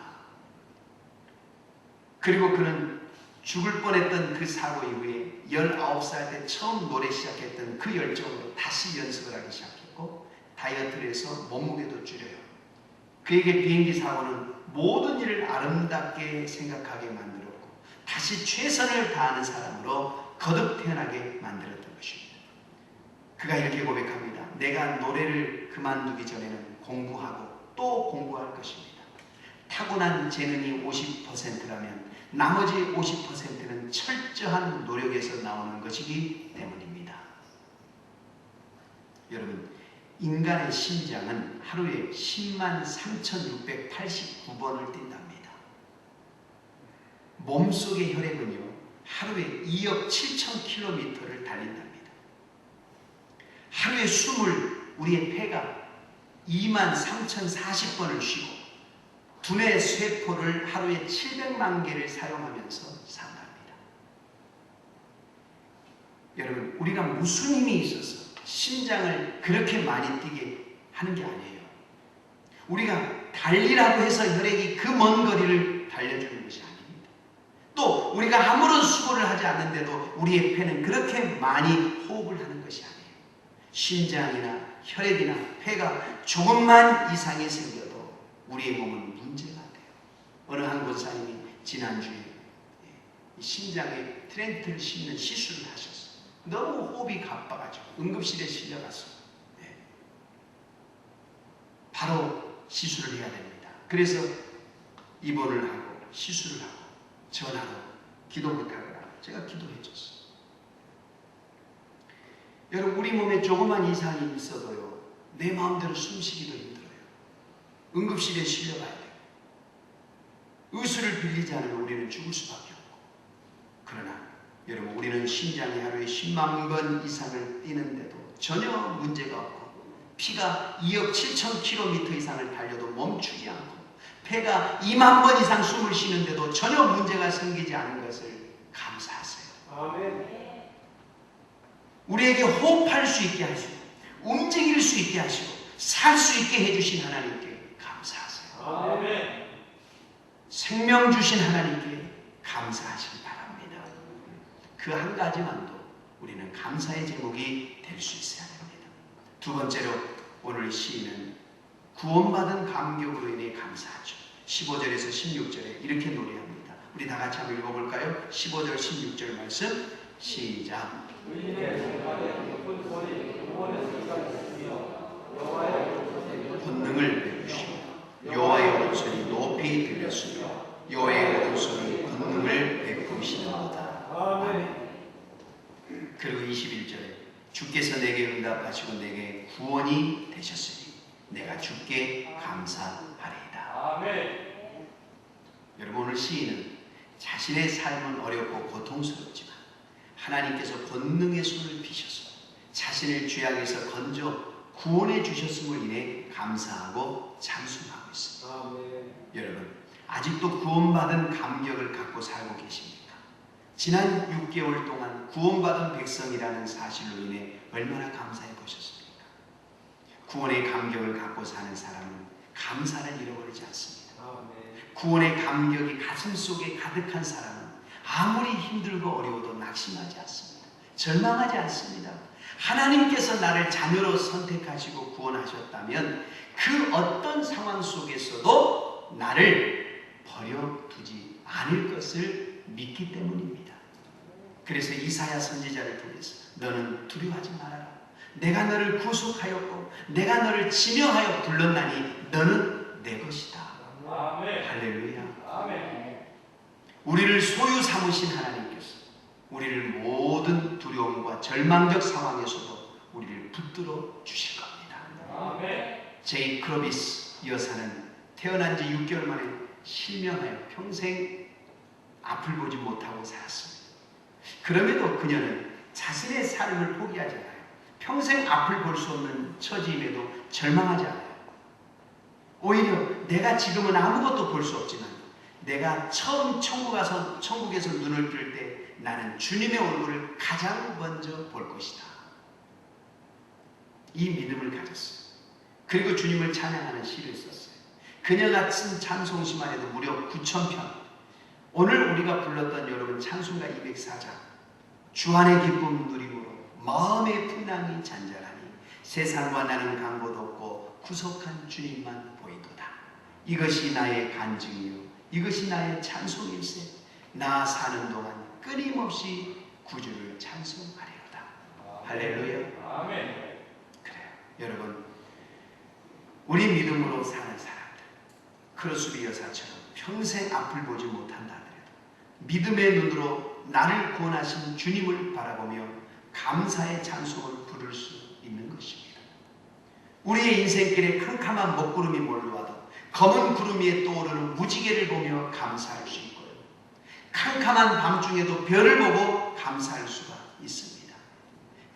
S4: 그리고 그는 죽을 뻔했던 그 사고 이후에 19살 때 처음 노래 시작했던 그 열정으로 다시 연습을 하기 시작했고 다이어트를 해서 몸무게도 줄여요. 그에게 비행기 사고는 모든 일을 아름답게 생각하게 만들었고 다시 최선을 다하는 사람으로 거듭 태어나게 만들었던 것입니다. 그가 이렇게 고백합니다. 내가 노래를 그만두기 전에는 공부하고 또 공부할 것입니다. 타고난 재능이 50%라면 나머지 50%는 철저한 노력에서 나오는 것이기 때문입니다. 여러분, 인간의 심장은 하루에 103,689번을 뛴답니다. 몸속의 혈액은요, 하루에 2억 7천 킬로미터를 달린답니다. 하루에 숨을 우리의 폐가 23,040번을 쉬고 두뇌 쇠포를 하루에 700만 개를 사용하면서 산답니다. 여러분, 우리가 무슨 힘이 있어서 심장을 그렇게 많이 뛰게 하는 게 아니에요. 우리가 달리라고 해서 혈액이 그 먼 거리를 달려주는 것이 아닙니다. 또 우리가 아무런 수고를 하지 않는데도 우리의 폐는 그렇게 많이 호흡을 하는 것이 아니에요. 심장이나 혈액이나 폐가 조금만 이상이 생겨도 우리의 몸은 문제가 돼요. 어느 한 권사님이 지난주에 심장에 트렌트를 싣는 시술을 하셨어요. 너무 호흡이 가빠가지고 응급실에 실려갔어요. 바로 시술을 해야 됩니다. 그래서 입원을 하고 시술을 하고 전화로 기도 부탁을 하고 제가 기도해 줬어요. 여러분, 우리 몸에 조그만 이상이 있어도요, 내 마음대로 숨쉬기도 힘들어요. 응급실에 실려가야 돼요. 의술을 빌리지 않으면 우리는 죽을 수밖에 없고. 그러나 여러분, 우리는 심장이 하루에 10만 번 이상을 뛰는데도 전혀 문제가 없고, 피가 2억 7천 킬로미터 이상을 달려도 멈추지 않고, 폐가 2만 번 이상 숨을 쉬는데도 전혀 문제가 생기지 않은 것을 감사하세요.
S2: 아멘.
S4: 우리에게 호흡할 수 있게 하시고 움직일 수 있게 하시고 살 수 있게 해주신 하나님께 감사하세요.
S2: 아멘.
S4: 생명 주신 하나님께 감사하시기 바랍니다. 그 한 가지만도 우리는 감사의 제목이 될 수 있어야 됩니다. 두 번째로 오늘 시인은 구원받은 감격으로 인해 감사하죠. 15절에서 16절에 이렇게 노래합니다. 우리 다 같이 한번 읽어볼까요? 15절 16절 말씀 시작. 권능을 베푸시며 여호와의 오른손이 높이 들렸으며 여호와의 오른손이 권능을 베푸시는도다. 아멘. 그리고 21절에 주께서 내게 응답하시고 내게 구원이 되셨으니 내가 주께 감사하리이다.
S2: 아멘.
S4: 여러분, 오늘 시인은 자신의 삶은 어렵고 고통스럽지만 하나님께서 권능의 손을 피셔서 자신을 죄악에서 건져 구원해 주셨음을 인해 감사하고 찬송하고 있습니다.
S2: 아멘.
S4: 여러분, 아직도 구원받은 감격을 갖고 살고 계십니까? 지난 6개월 동안 구원받은 백성이라는 사실로 인해 얼마나 감사해 보셨습니까? 구원의 감격을 갖고 사는 사람은 감사를 잃어버리지 않습니다.
S2: 아멘.
S4: 구원의 감격이 가슴 속에 가득한 사람은 아무리 힘들고 어려워도 낙심하지 않습니다. 절망하지 않습니다. 하나님께서 나를 자녀로 선택하시고 구원하셨다면 그 어떤 상황 속에서도 나를 버려두지 않을 것을 믿기 때문입니다. 그래서 이사야 선지자를 통해서 너는 두려워하지 말아라. 내가 너를 구속하였고 내가 너를 지명하여 불렀나니 너는 내 것이다.
S2: 아멘.
S4: 할렐루야.
S2: 아멘.
S4: 우리를 소유 삼으신 하나님께서 우리를 모든 두려움과 절망적 상황에서도 우리를 붙들어 주실 겁니다.
S2: 아멘.
S4: 제이 크로비스 여사는 태어난 지 6개월 만에 실명하여 평생 앞을 보지 못하고 살았습니다. 그럼에도 그녀는 자신의 삶을 포기하지 않아요. 평생 앞을 볼 수 없는 처지임에도 절망하지 않아요. 오히려 내가 지금은 아무것도 볼 수 없지만 내가 처음 천국에서 눈을 뜰 때 나는 주님의 얼굴을 가장 먼저 볼 것이다. 이 믿음을 가졌어요. 그리고 주님을 찬양하는 시를 썼어요. 그녀가 쓴 찬송시만 해도 무려 9,000편. 오늘 우리가 불렀던 여러분 찬송가 204장. 주 안의 기쁨 누림으로 마음의 풍랑이 잔잔하니 세상과 나는 강보도 없고 구속한 주님만 보이도다. 이것이 나의 간증이요 이것이 나의 찬송일세. 나 사는 동안 끊임없이 구주를 찬송하리로다. 할렐루야.
S2: 아멘.
S4: 그래요. 여러분, 우리 믿음으로 사는 사람들, 크로스비 여사처럼 평생 앞을 보지 못한다 하더라도 믿음의 눈으로 나를 구원하신 주님을 바라보며 감사의 찬송을 부를 수 있는 것입니다. 우리의 인생길에 캄캄한 먹구름이 몰려와도 검은 구름 위에 떠오르는 무지개를 보며 감사할 수 있고요. 캄캄한 밤중에도 별을 보고 감사할 수가 있습니다.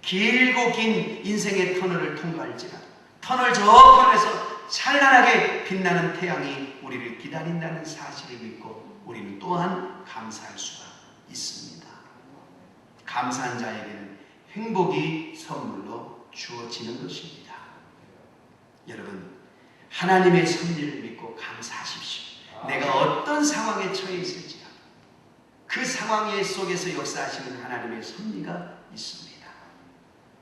S4: 길고 긴 인생의 터널을 통과할지라도 터널 저편에서 찬란하게 빛나는 태양이 우리를 기다린다는 사실을 믿고 우리는 또한 감사할 수가 있습니다. 감사한 자에게는 행복이 선물로 주어지는 것입니다. 여러분, 하나님의 섭리를 믿고 감사하십시오. 내가 어떤 상황에 처해 있을지라도 그 상황 속에서 역사하시는 하나님의 섭리가 있습니다.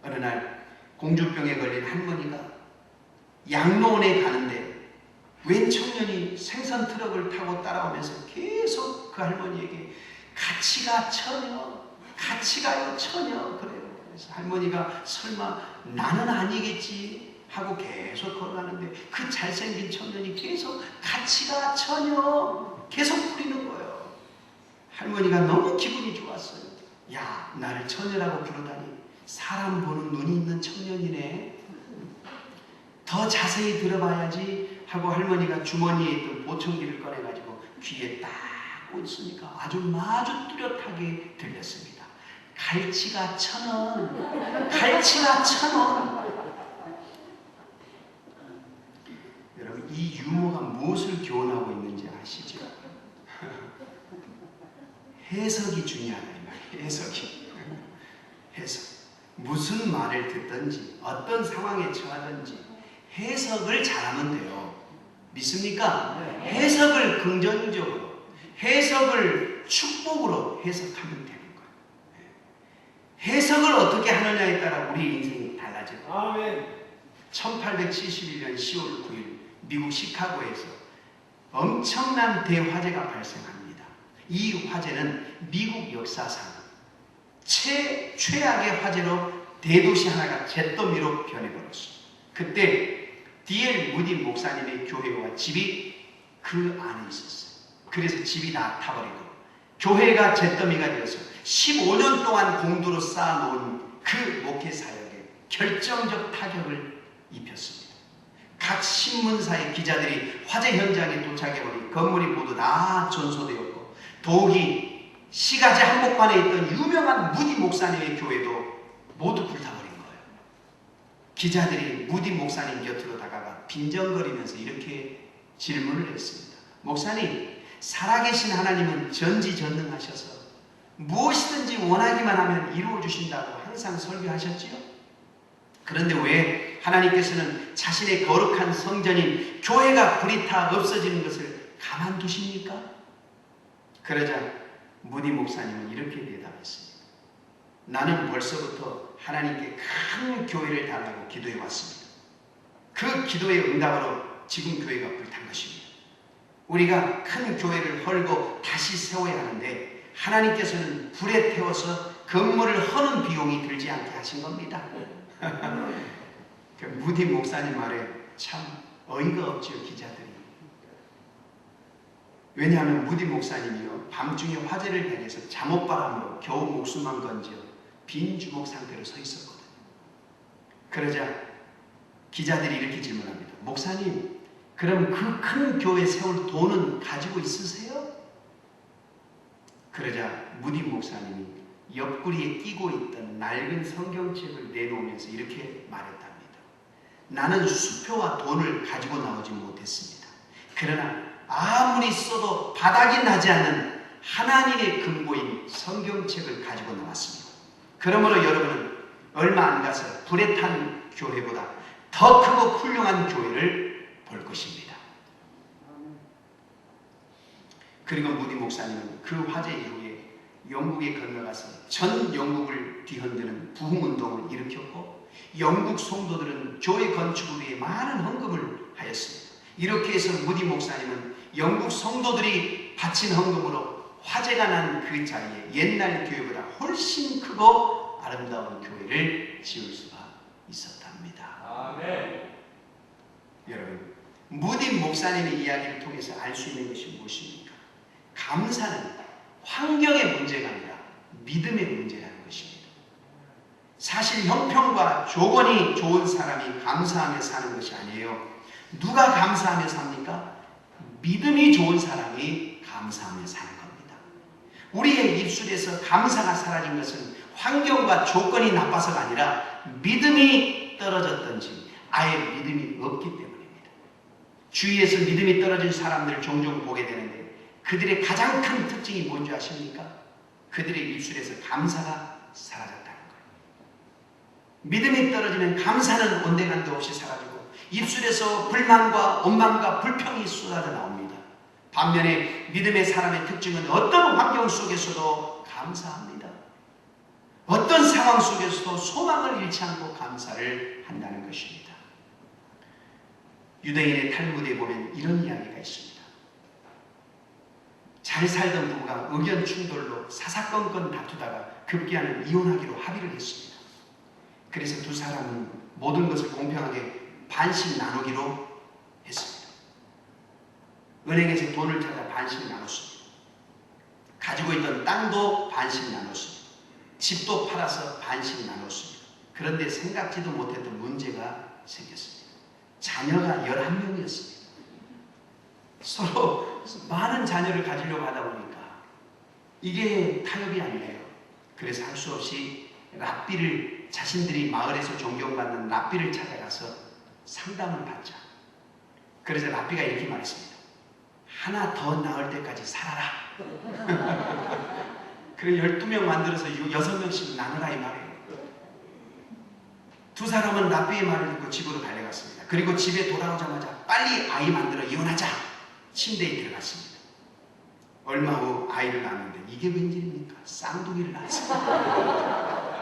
S4: 어느 날 공주병에 걸린 할머니가 양로원에 가는데 웬 청년이 생선 트럭을 타고 따라오면서 계속 그 할머니에게 같이 가 처녀, 같이 가요 처녀 그래요. 그래서 할머니가 설마 나는 아니겠지 하고 계속 걸어가는데 그 잘생긴 청년이 계속 같이 가 처녀 계속 부리는 거예요. 할머니가 너무 기분이 좋았어요. 야, 나를 처녀라고 부르다니 사람 보는 눈이 있는 청년이네. 더 자세히 들어봐야지 하고 할머니가 주머니에 있던 보청기를 꺼내가지고 귀에 딱 꽂으니까 아주 뚜렷하게 들렸습니다. 갈치가 1,000원, 갈치가 1,000원. 여러분, 이 유머가 무엇을 교훈하고 있는지 아시죠? 해석이 중요하다 이 말이에요. 해석. 무슨 말을 듣든지 어떤 상황에 처하든지 해석을 잘하면 돼요. 믿습니까? 해석을 긍정적으로, 해석을 축복으로 해석하면 되는 거예요. 해석을 어떻게 하느냐에 따라 우리 인생이 달라져요. 아멘. 1871년 10월 9일 미국 시카고에서 엄청난 대화재가 발생합니다. 이 화재는 미국 역사상 최악의 화재로 대도시 하나가 잿더미로 변해버렸습니다. 그때 D.L. 무디 목사님의 교회와 집이 그 안에 있었어요. 그래서 집이 다 타버리고 교회가 잿더미가 되어서 15년 동안 공도로 쌓아놓은 그 목회 사역에 결정적 타격을 입혔습니다. 각 신문사의 기자들이 화재 현장에 도착해보니 건물이 모두 다 전소되었고 더욱이 시가지 한복판에 있던 유명한 무디 목사님의 교회도 모두 불타버린 거예요. 기자들이 무디 목사님 곁으로 다가가 빈정거리면서 이렇게 질문을 했습니다. 목사님, 살아계신 하나님은 전지전능하셔서 무엇이든지 원하기만 하면 이루어주신다고 항상 설교하셨지요? 그런데 왜 하나님께서는 자신의 거룩한 성전인 교회가 불이 타 없어지는 것을 가만두십니까? 그러자 무디 목사님은 이렇게 대답했습니다. 나는 벌써부터 하나님께 큰 교회를 달라고 기도해 왔습니다. 그 기도의 응답으로 지금 교회가 불탄 것입니다. 우리가 큰 교회를 헐고 다시 세워야 하는데 하나님께서는 불에 태워서 건물을 허는 비용이 들지 않게 하신 겁니다. 그 무디 목사님 말에 참 어이가 없죠, 기자들이. 왜냐하면 무디 목사님이요 밤중에 화재를 당해서 잠옷바람으로 겨우 목숨만 건져 빈 주먹 상태로 서 있었거든요. 그러자 기자들이 이렇게 질문합니다. 목사님, 그럼 그 큰 교회 세울 돈은 가지고 있으세요? 그러자 무디 목사님이 옆구리에 끼고 있던 낡은 성경책을 내놓으면서 이렇게 말했답니다. 나는 수표와 돈을 가지고 나오지 못했습니다. 그러나 아무리 써도 바닥이 나지 않는 하나님의 근거인 성경책을 가지고 나왔습니다. 그러므로 여러분은 얼마 안 가서 불에 탄 교회보다 더 크고 훌륭한 교회를 볼 것입니다. 그리고 무디 목사님은 그 화재 이후에 영국에 건너가서 전 영국을 뒤흔드는 부흥운동을 일으켰고 영국 성도들은 교회 건축을 위해 많은 헌금을 하였습니다. 이렇게 해서 무디 목사님은 영국 성도들이 바친 헌금으로 화재가 난 그 자리에 옛날 교회보다 훨씬 크고 아름다운 교회를 지을 수가 있었답니다. 아멘. 여러분, 무디 목사님의 이야기를 통해서 알 수 있는 것이 무엇입니까? 감사는 환경의 문제가 아니라 믿음의 문제라는 것입니다. 사실 형편과 조건이 좋은 사람이 감사하며 사는 것이 아니에요. 누가 감사하며 삽니까? 믿음이 좋은 사람이 감사하며 사는 겁니다. 우리의 입술에서 감사가 사라진 것은 환경과 조건이 나빠서가 아니라 믿음이 떨어졌든지 아예 믿음이 없기 때문입니다. 주위에서 믿음이 떨어진 사람들을 종종 보게 되는데 그들의 가장 큰 특징이 뭔지 아십니까? 그들의 입술에서 감사가 사라졌다는 거예요. 믿음이 떨어지면 감사는 온데간데 없이 사라지고 입술에서 불만과 원망과 불평이 쏟아져 나옵니다. 반면에 믿음의 사람의 특징은 어떤 환경 속에서도 감사합니다. 어떤 상황 속에서도 소망을 잃지 않고 감사를 한다는 것입니다. 유대인의 탈무드에 보면 이런 이야기가 있습니다. 잘 살던 부부가 의견 충돌로 사사건건 다투다가 급기야는 이혼하기로 합의를 했습니다. 그래서 두 사람은 모든 것을 공평하게 반씩 나누기로 했습니다. 은행에서 돈을 찾아 반씩 나눴습니다. 가지고 있던 땅도 반씩 나눴습니다. 집도 팔아서 반씩 나눴습니다. 그런데 생각지도 못했던 문제가 생겼습니다. 자녀가 11명이었습니다. 서로 많은 자녀를 가지려고 하다 보니까 이게 타협이 안 돼요. 그래서 할 수 없이 랍비를, 자신들이 마을에서 존경받는 랍비를 찾아가서 상담을 받자. 그래서 랍비가 이렇게 말했습니다. 하나 더 낳을 때까지 살아라. 그래 12명 만들어서 6명씩 나누라 이 말이에요. 두 사람은 랍비의 말을 듣고 집으로 달려갔습니다. 그리고 집에 돌아오자마자 빨리 아이 만들어 이혼하자. 침대에 들어갔습니다. 얼마 후 아이를 낳았는데 이게 웬일입니까? 쌍둥이를 낳았습니다.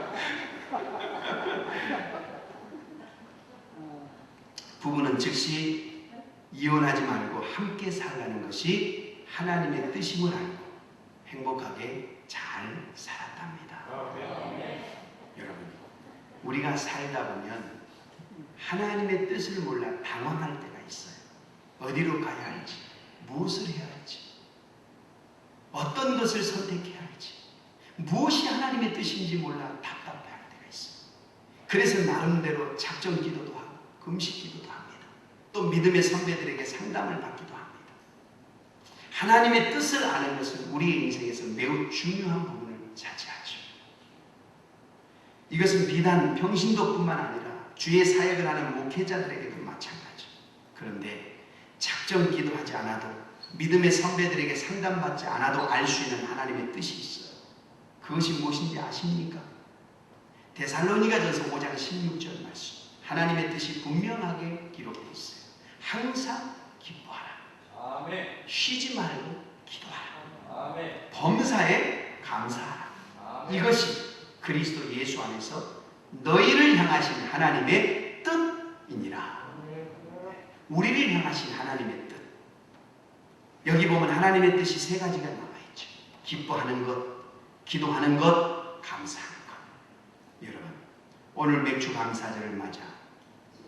S4: 부부는 즉시 이혼하지 말고 함께 살라는 것이 하나님의 뜻임을 알고 행복하게 잘 살았답니다. 여러분, 우리가 살다 보면 하나님의 뜻을 몰라 당황할 때가 있어요. 어디로 가야 할지, 무엇을 해야 할지, 어떤 것을 선택해야 할지, 무엇이 하나님의 뜻인지 몰라 답답해할 때가 있어요. 그래서 나름대로 작정 기도도 하고 금식 기도도 합니다. 또 믿음의 선배들에게 상담을 받기도 합니다. 하나님의 뜻을 아는 것은 우리의 인생에서 매우 중요한 부분을 차지하죠. 이것은 비단 평신도뿐만 아니라 주의 사역을 하는 목회자들에게도 마찬가지죠. 그런데 작정 기도하지 않아도 믿음의 선배들에게 상담받지 않아도 알 수 있는 하나님의 뜻이 있어요. 그것이 무엇인지 아십니까? 데살로니가전서 5장 16절 말씀. 하나님의 뜻이 분명하게 기록되어 있어요. 항상 기뻐하라.
S2: 아멘.
S4: 쉬지 말고 기도하라.
S2: 아멘.
S4: 범사에 감사하라.
S2: 아멘.
S4: 이것이 그리스도 예수 안에서 너희를 향하신 하나님의 뜻이니라. 우리를 향하신 하나님의 뜻. 여기 보면 하나님의 뜻이 세 가지가 나와있죠. 기뻐하는 것, 기도하는 것, 감사하는 것. 여러분, 오늘 맥주 감사절을 맞아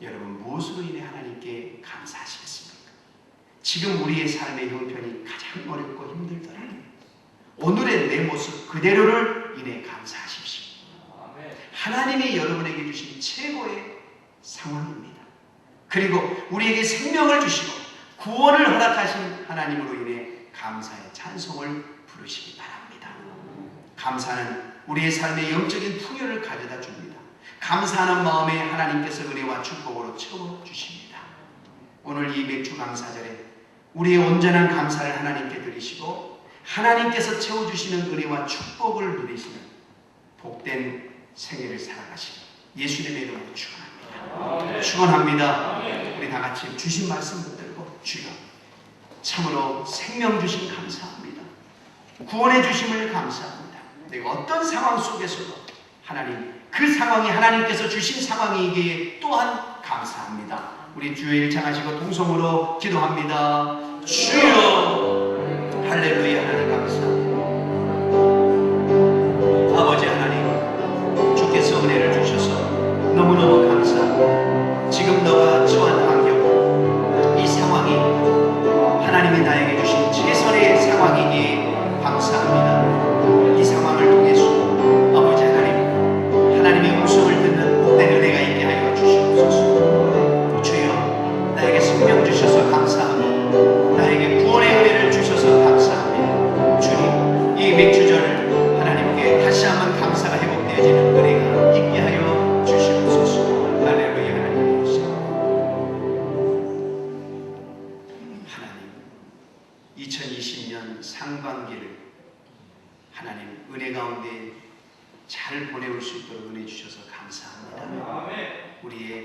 S4: 여러분 무엇으로 인해 하나님께 감사하시겠습니까? 지금 우리의 삶의 형편이 가장 어렵고 힘들더라도 오늘의 내 모습 그대로를 인해 감사하십시오. 하나님이 여러분에게 주신 최고의 상황입니다. 그리고 우리에게 생명을 주시고 구원을 허락하신 하나님으로 인해 감사의 찬송을 부르시기 바랍니다. 감사는 우리의 삶의 영적인 풍요를 가져다 줍니다. 감사하는 마음에 하나님께서 은혜와 축복으로 채워주십니다. 오늘 이 맥주 감사절에 우리의 온전한 감사를 하나님께 드리시고 하나님께서 채워주시는 은혜와 축복을 누리시는 복된 생애를 살아가시고 예수님의 이름으로 축원합니다. 축원합니다. 우리 다 같이 주신 말씀 붙들고 주여 참으로 생명 주심 감사합니다. 구원해 주심을 감사합니다. 내가 어떤 상황 속에서도 하나님 그 상황이 하나님께서 주신 상황이기에 또한 감사합니다. 우리 주여 일창하시고 통성으로 기도합니다. 주여 할렐루야. 하나님 감사합니다. 아버지 하나님 주께서 은혜를 주셔서 너무너무 감사합니다. 지금 너가 처한 환경 이 상황이 하나님이 나에게 주신 최선의 상황이기에 감사합니다. 이 상황을 통해서 아버지 하나님의 음성을 듣는 복된 은혜가 있게 하여 주시옵소서. 주여 나에게 생명 주셔서 감사하고 나에게 구원의 은혜를 주셔서 감사합니다. 주님 이 맥주절을 하나님께 다시 한번 감사가 회복되어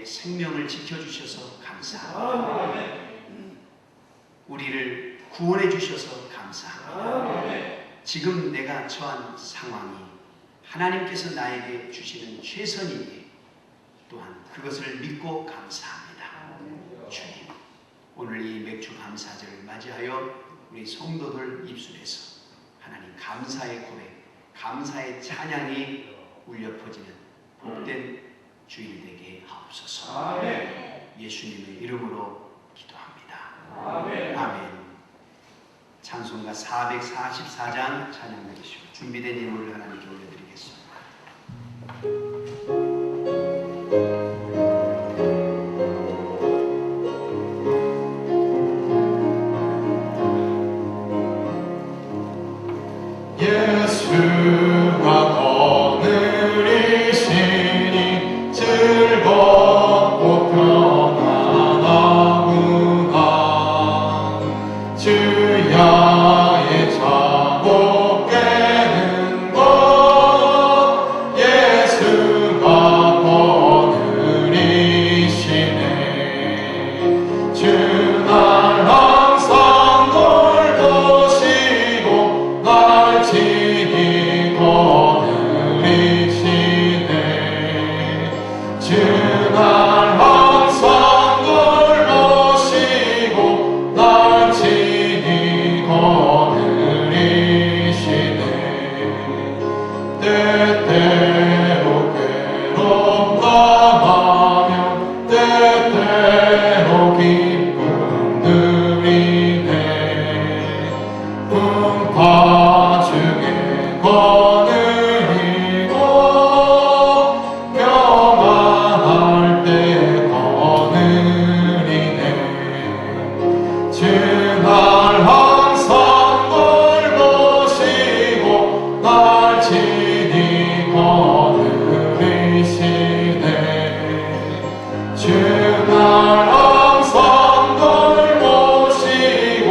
S4: 생명을 지켜주셔서 감사합니다. 우리를 구원해 주셔서 감사합니다. 지금 내가 처한 상황이 하나님께서 나에게 주시는 최선이니 또한 그것을 믿고 감사합니다. 주님, 오늘 이 맥주 감사절을 맞이하여 우리 성도들 입술에서 하나님 감사의 고백, 감사의 찬양이 울려 퍼지는 복된 주일 되게 하옵소서. 예수님의 이름으로 기도합니다. 아멘. 찬송가 444장 찬양해 주시고 준비된 예물을 하나님께 올려드리겠습니다.
S1: 예수가 거느리시니 즐겁고 평안하구나. 주야의 자고 깨는 것 예수가 거느리시네. 주날 항상 돌보시고 날 친히 거느리시네. 주날 항상 돌보시고 날 친히 거느리시네. 때때로 괴롭다하며 때때로 기쁨 누리네. 풍파 중에 거느리고 평안할 때 거느리네. 주날 항상 돌보시고 날 친히 거느리시네. 주날 항상 돌보시고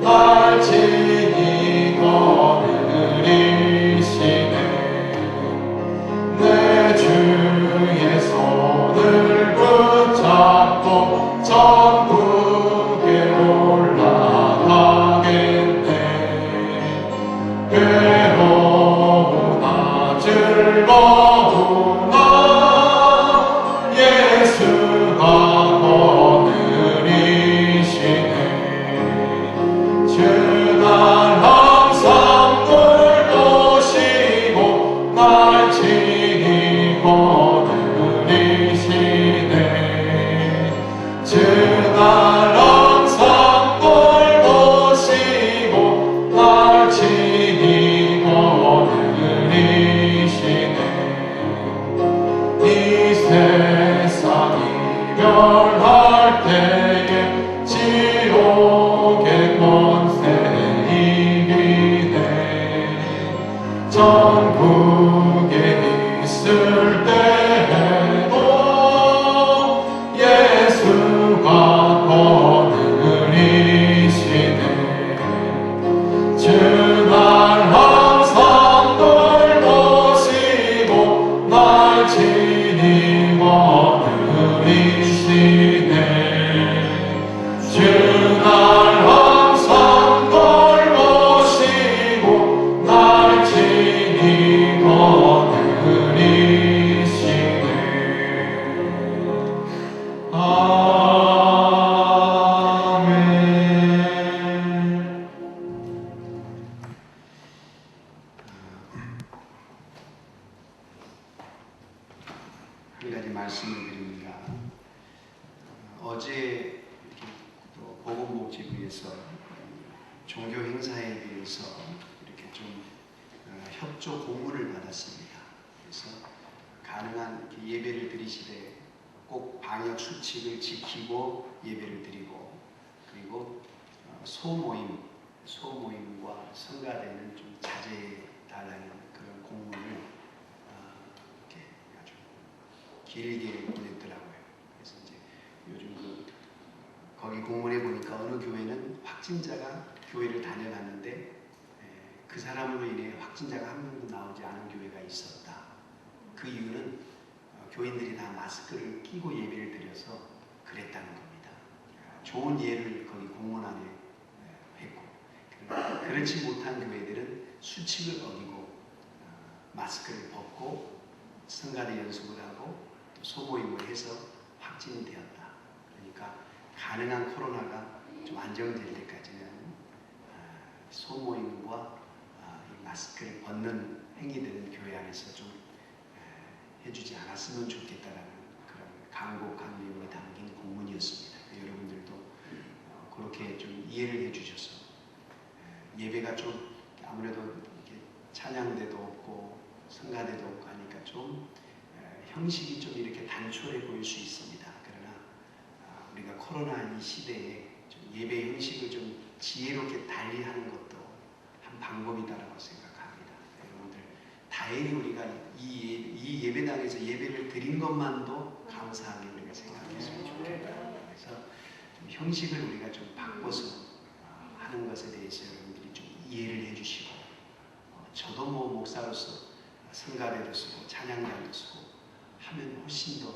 S1: 날 친히 거느리시네. 내 주의 손을 붙잡고 천국에 올라가겠네. 괴로우나 즐거우나 예수가 거느리시네. 주날 항상 돌보시고 날 친히 거느리시네. 주날 항상 돌보시고 날 친히 거느리시네. 이 세상 이별할 때에 지옥의 권세 이기네. 천국에 있을 때에도 예수가 거느리시네. 주날 항상 돌보시고 날 친히 거느리시네. 주날 항상 돌보시고 날 친히 거느리시네. 아멘.
S4: 한 가지 말씀을 드립니다. 어제 이렇게 또 보건복지부에서 종교 행사에 대해서 이렇게 좀 협조 공문을 받았습니다. 그래서 가능한 이렇게 예배를 드리시되 꼭 방역 수칙을 지키고 예배를 드리고, 그리고 소모임과 성가대는 좀 자제해 달라는 그런 공문을 이렇게 아주 길게 보냈더라고요. 그래서 이제 요즘 거기 공문에 보니까 어느 교회는 확진자가 교회를 다녀갔는데 그 사람으로 인해 확진자가 한 명도 나오지 않은 교회가 있었다. 그 이유는 교인들이 다 마스크를 끼고 예배를 드려서 그랬다는 겁니다. 좋은 예를 거기 공문 안에 했고, 그렇지 못한 교회들은 수칙을 어기고 마스크를 벗고 성가대 연습을 하고 또 소모임을 해서 확진이 되었다. 그러니까 가능한 코로나가 좀 안정될 때까지는 소모임과 이 마스크를 벗는 행위들은 교회 안에서 좀 해주지 않았으면 좋겠다라는 그런 강곡한 내용이 담긴 공문이었습니다. 여러분들도 그렇게 좀 이해를 해주셔서 예배가 좀 아무래도 이렇게 찬양대도 없고 성가대도 없고 하니까 좀 형식이 좀 이렇게 단촐해 보일 수 있습니다. 그러나 우리가 코로나 이 시대에 좀 예배 형식을 좀 지혜롭게 달리하는 것도 한 방법이다라고 생각합니다. 여러분들 다행히 우리가 이 예배당에서 예배를 드린 것만도 감사하게 우리가 생각했으면 좋겠다. 그래서 좀 형식을 우리가 좀 바꿔서 하는 것에 대해서 여러분들이 좀 이해를 해주시고 저도 뭐 목사로서 성가대도 쓰고 찬양단도 쓰고 하면 훨씬 더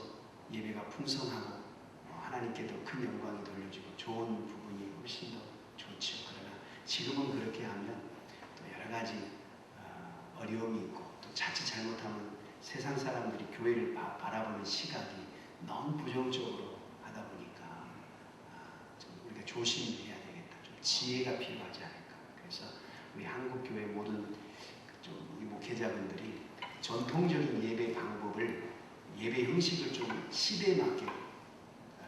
S4: 예배가 풍성하고 하나님께 더 큰 영광이 돌려지고 좋은 부분이 훨씬 더 좋죠. 그러나 지금은 그렇게 하면 또 여러 가지 어려움이 있고 또 자칫 잘못하면 세상 사람들이 교회를 바라보는 시각이 너무 부정적으로 하다 보니까 좀 우리가 조심해야 되겠다. 좀 지혜가 필요하지 않을까. 그래서 우리 한국 교회 모든 좀 우리 목회자분들이 전통적인 예배 방법을 예배 형식을 좀 시대에 맞게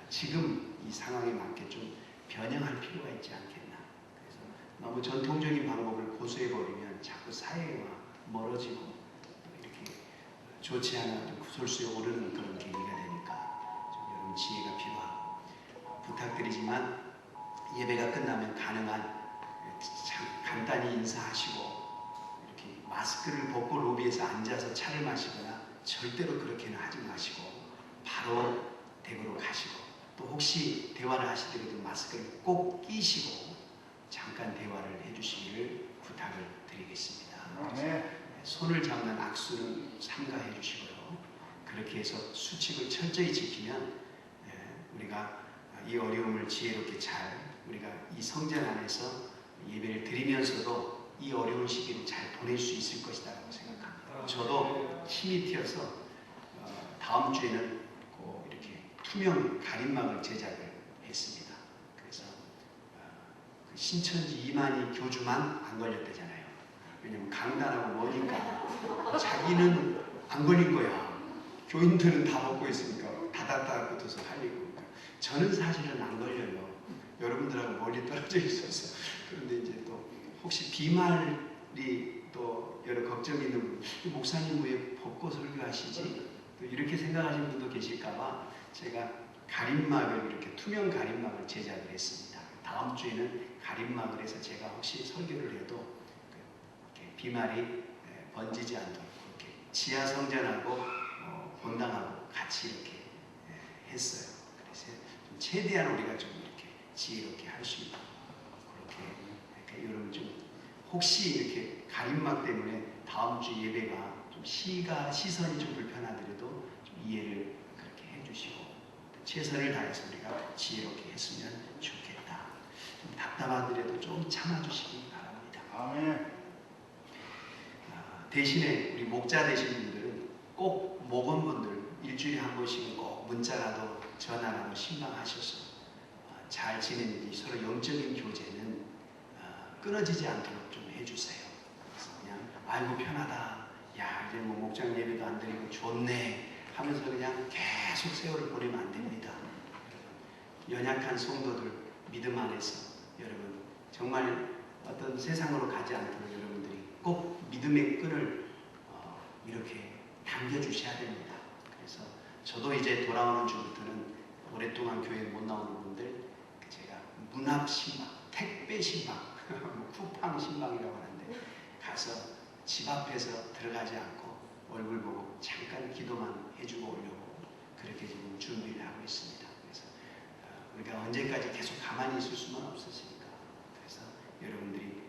S4: 지금 이 상황에 맞게 좀 변형할 필요가 있지 않겠나. 그래서 너무 전통적인 방법을 고수해버리면 자꾸 사회와 멀어지고 또 이렇게 좋지 않은 구설수에 오르는 그런 계기가 되니까 좀 여러분 지혜가 필요하고 부탁드리지만 예배가 끝나면 가능한 간단히 인사하시고 이렇게 마스크를 벗고 로비에서 앉아서 차를 마시거나 절대로 그렇게는 하지 마시고 바로 댁으로 가시고 또 혹시 대화를 하시더라도 마스크를 꼭 끼시고 잠깐 대화를 해주시기를 부탁을 드리겠습니다. 손을 잡는 악수는 삼가해 주시고요. 그렇게 해서 수칙을 철저히 지키면 우리가 이 어려움을 지혜롭게 잘 우리가 이 성전 안에서 예배를 드리면서도 이 어려운 시기를 잘 보낼 수 있을 것이라고 생각합니다. 저도 힘이 튀어서 다음 주에는 꼭 이렇게 투명 가림막을 제작을 했습니다. 그래서 그 신천지 이만희 교주만 안 걸렸대잖아요. 왜냐면 강단하고 머니까 자기는 안 걸린 거야. 교인들은 다 벗고 있으니까 다닥다닥 붙어서 살리고. 저는 사실은 안 걸려요. 여러분들하고 멀리 떨어져 있어서. 그런데 이제 또 혹시 비말이 또 여러 걱정이 있는 분, 목사님 왜 벗고 설교하시지? 또 이렇게 생각하시는 분도 계실까봐 제가 가림막을 이렇게 투명 가림막을 제작을 했습니다. 다음 주에는 가림막을 해서 제가 혹시 설교를 해도 이렇게 비말이 번지지 않도록 그렇게 지하 성전하고 본당하고 같이 이렇게 했어요. 그래서 좀 최대한 우리가 좀 이렇게 지혜롭게 할 수 있도록 그렇게 여러분 좀 혹시 이렇게 가림막 때문에 다음 주 예배가 좀 시선이 좀 불편하더라도 좀 이해를 그렇게 해주시고 최선을 다해서 우리가 지혜롭게 했으면 좋겠다. 좀 답답하더라도 좀 참아주시기 바랍니다.
S2: 아멘.
S4: 대신에 우리 목자 되신 분들은 꼭 목원분들 일주일에 한 번씩은 꼭 문자라도 전화라도 신방하셔서 잘 지내는지 서로 영적인 교제는 끊어지지 않도록 좀 해주세요. 그래서 그냥 아이고 편하다. 야 이제 뭐 목장 예배도 안 드리고 좋네 하면서 그냥 계속 세월을 보내면 안 됩니다. 연약한 성도들 믿음 안에서 여러분 정말 어떤 세상으로 가지 않도록 여러분들이 꼭 믿음의 끈을 이렇게 당겨주셔야 됩니다. 그래서 저도 이제 돌아오는 주부터는 오랫동안 교회에 못 나오는 분들 제가 문합 신방, 택배 신방, 쿠팡 신방이라고 하는데 가서 집 앞에서 들어가지 않고 얼굴 보고 잠깐 기도만 해주고 오려고 그렇게 지금 준비를 하고 있습니다. 그래서 우리가 언제까지 계속 가만히 있을 수는 없으니까 그래서 여러분들이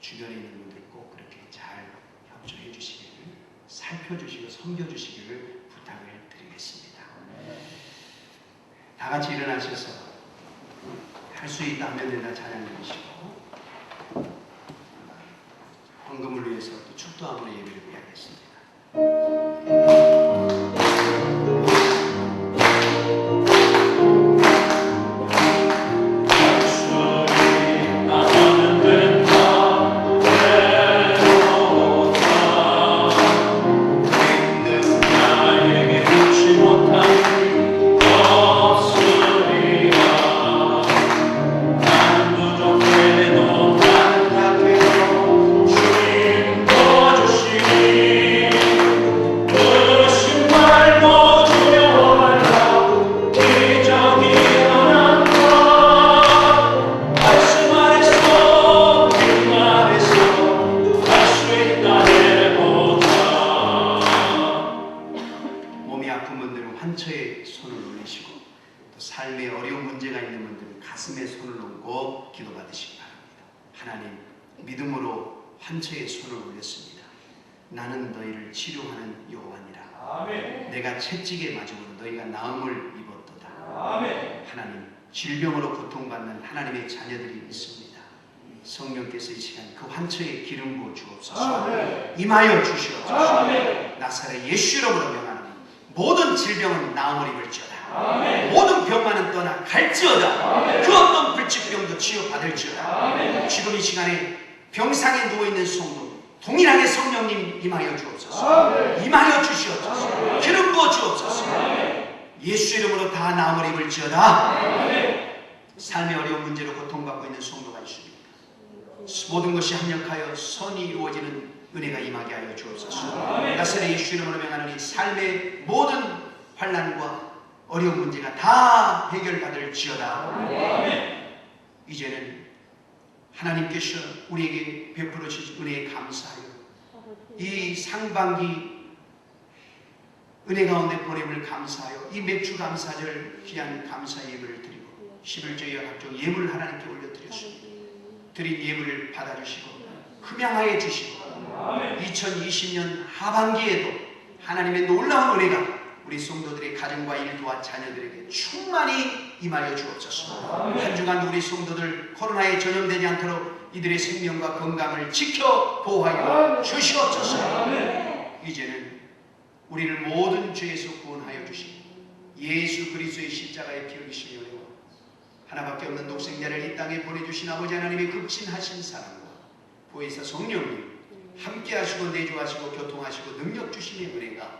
S4: 주변에 있는 분들 꼭 그렇게 잘 협조해 주시기를 살펴주시고 섬겨주시기를 부탁을 다 같이 일어나셔서 할 수 있다면 내가 찬양 드리시고 헌금을 위해서 또 축도함으로 예배를 드리겠습니다. 환처에 손을 올리시고 또 삶에 어려운 문제가 있는 분들은 가슴에 손을 얹고 기도받으시기 바랍니다. 하나님, 믿음으로 환처에 손을 올렸습니다. 나는 너희를 치료하는 여호와니라.
S2: 아멘.
S4: 내가 채찍에 맞음으로 너희가 나음을 입었도다.
S2: 아멘.
S4: 하나님, 질병으로 고통받는 하나님의 자녀들이 있습니다. 성령께서 이 시간 그 환처에 기름 부어 주옵소서.
S2: 아멘.
S4: 임하여 주시옵소서.
S2: 아멘.
S4: 나사렛 예수 이름으로 명하노니 모든 질병은 나음을 입을지어다.
S2: 아멘.
S4: 모든 병만은 떠나 갈지어다.
S2: 아멘.
S4: 그 어떤 불치병도 치유받을지어다.
S2: 아멘.
S4: 지금 이 시간에 병상에 누워있는 성도 동일하게 성령님 임하여 주옵소서.
S2: 아멘.
S4: 임하여 주시옵소서.
S2: 아멘.
S4: 기름 부어 주옵소서.
S2: 아멘.
S4: 예수 이름으로 다 나음을 입을지어다.
S2: 아멘.
S4: 삶의 어려운 문제로 고통받고 있는 성도가 있습니다. 모든 것이 합력하여 선이 이루어지는 은혜가 임하게 하여 주옵소서. 나사렛 예수 이름으로 명하노니 삶의 모든 환난과 어려운 문제가 다 해결받을지어다.
S2: 아멘.
S4: 이제는 하나님께서 우리에게 베풀어 주신 은혜에 감사하여 이 상반기 은혜 가운데 보냄을 감사하여 이 맥주 감사절 귀한 감사 예물을 드리고 11조의 각종 예물을 하나님께 올려드렸습니다. 드린 예물을 받아주시고 흠양하여 주시고 2020년 하반기에도 하나님의 놀라운 은혜가 우리 성도들의 가정과 일도와 자녀들에게 충만히 임하여 주옵소서. 한 주간 우리 성도들 코로나에 전염되지 않도록 이들의 생명과 건강을 지켜 보호하여 주시옵소서. 이제는 우리를 모든 죄에서 구원하여 주시고 예수 그리스도의 십자가의 피 흘리심의 은혜와 하나밖에 없는 독생자를 이 땅에 보내주신 아버지 하나님의 극진하신 사랑과 보혜사 성령님 함께 하시고 내주하시고 교통하시고 능력 주심의 은혜가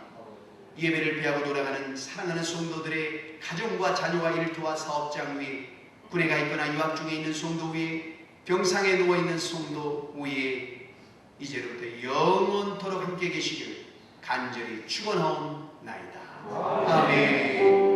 S4: 예배를 피하고 돌아가는 사랑하는 성도들의 가정과 자녀와 일터와 사업장 위에 군에 가 있거나 유학 중에 있는 성도 위에 병상에 누워있는 성도 위에 이제부터 영원토록 함께 계시기를 간절히 축원하옵나이다. 아멘.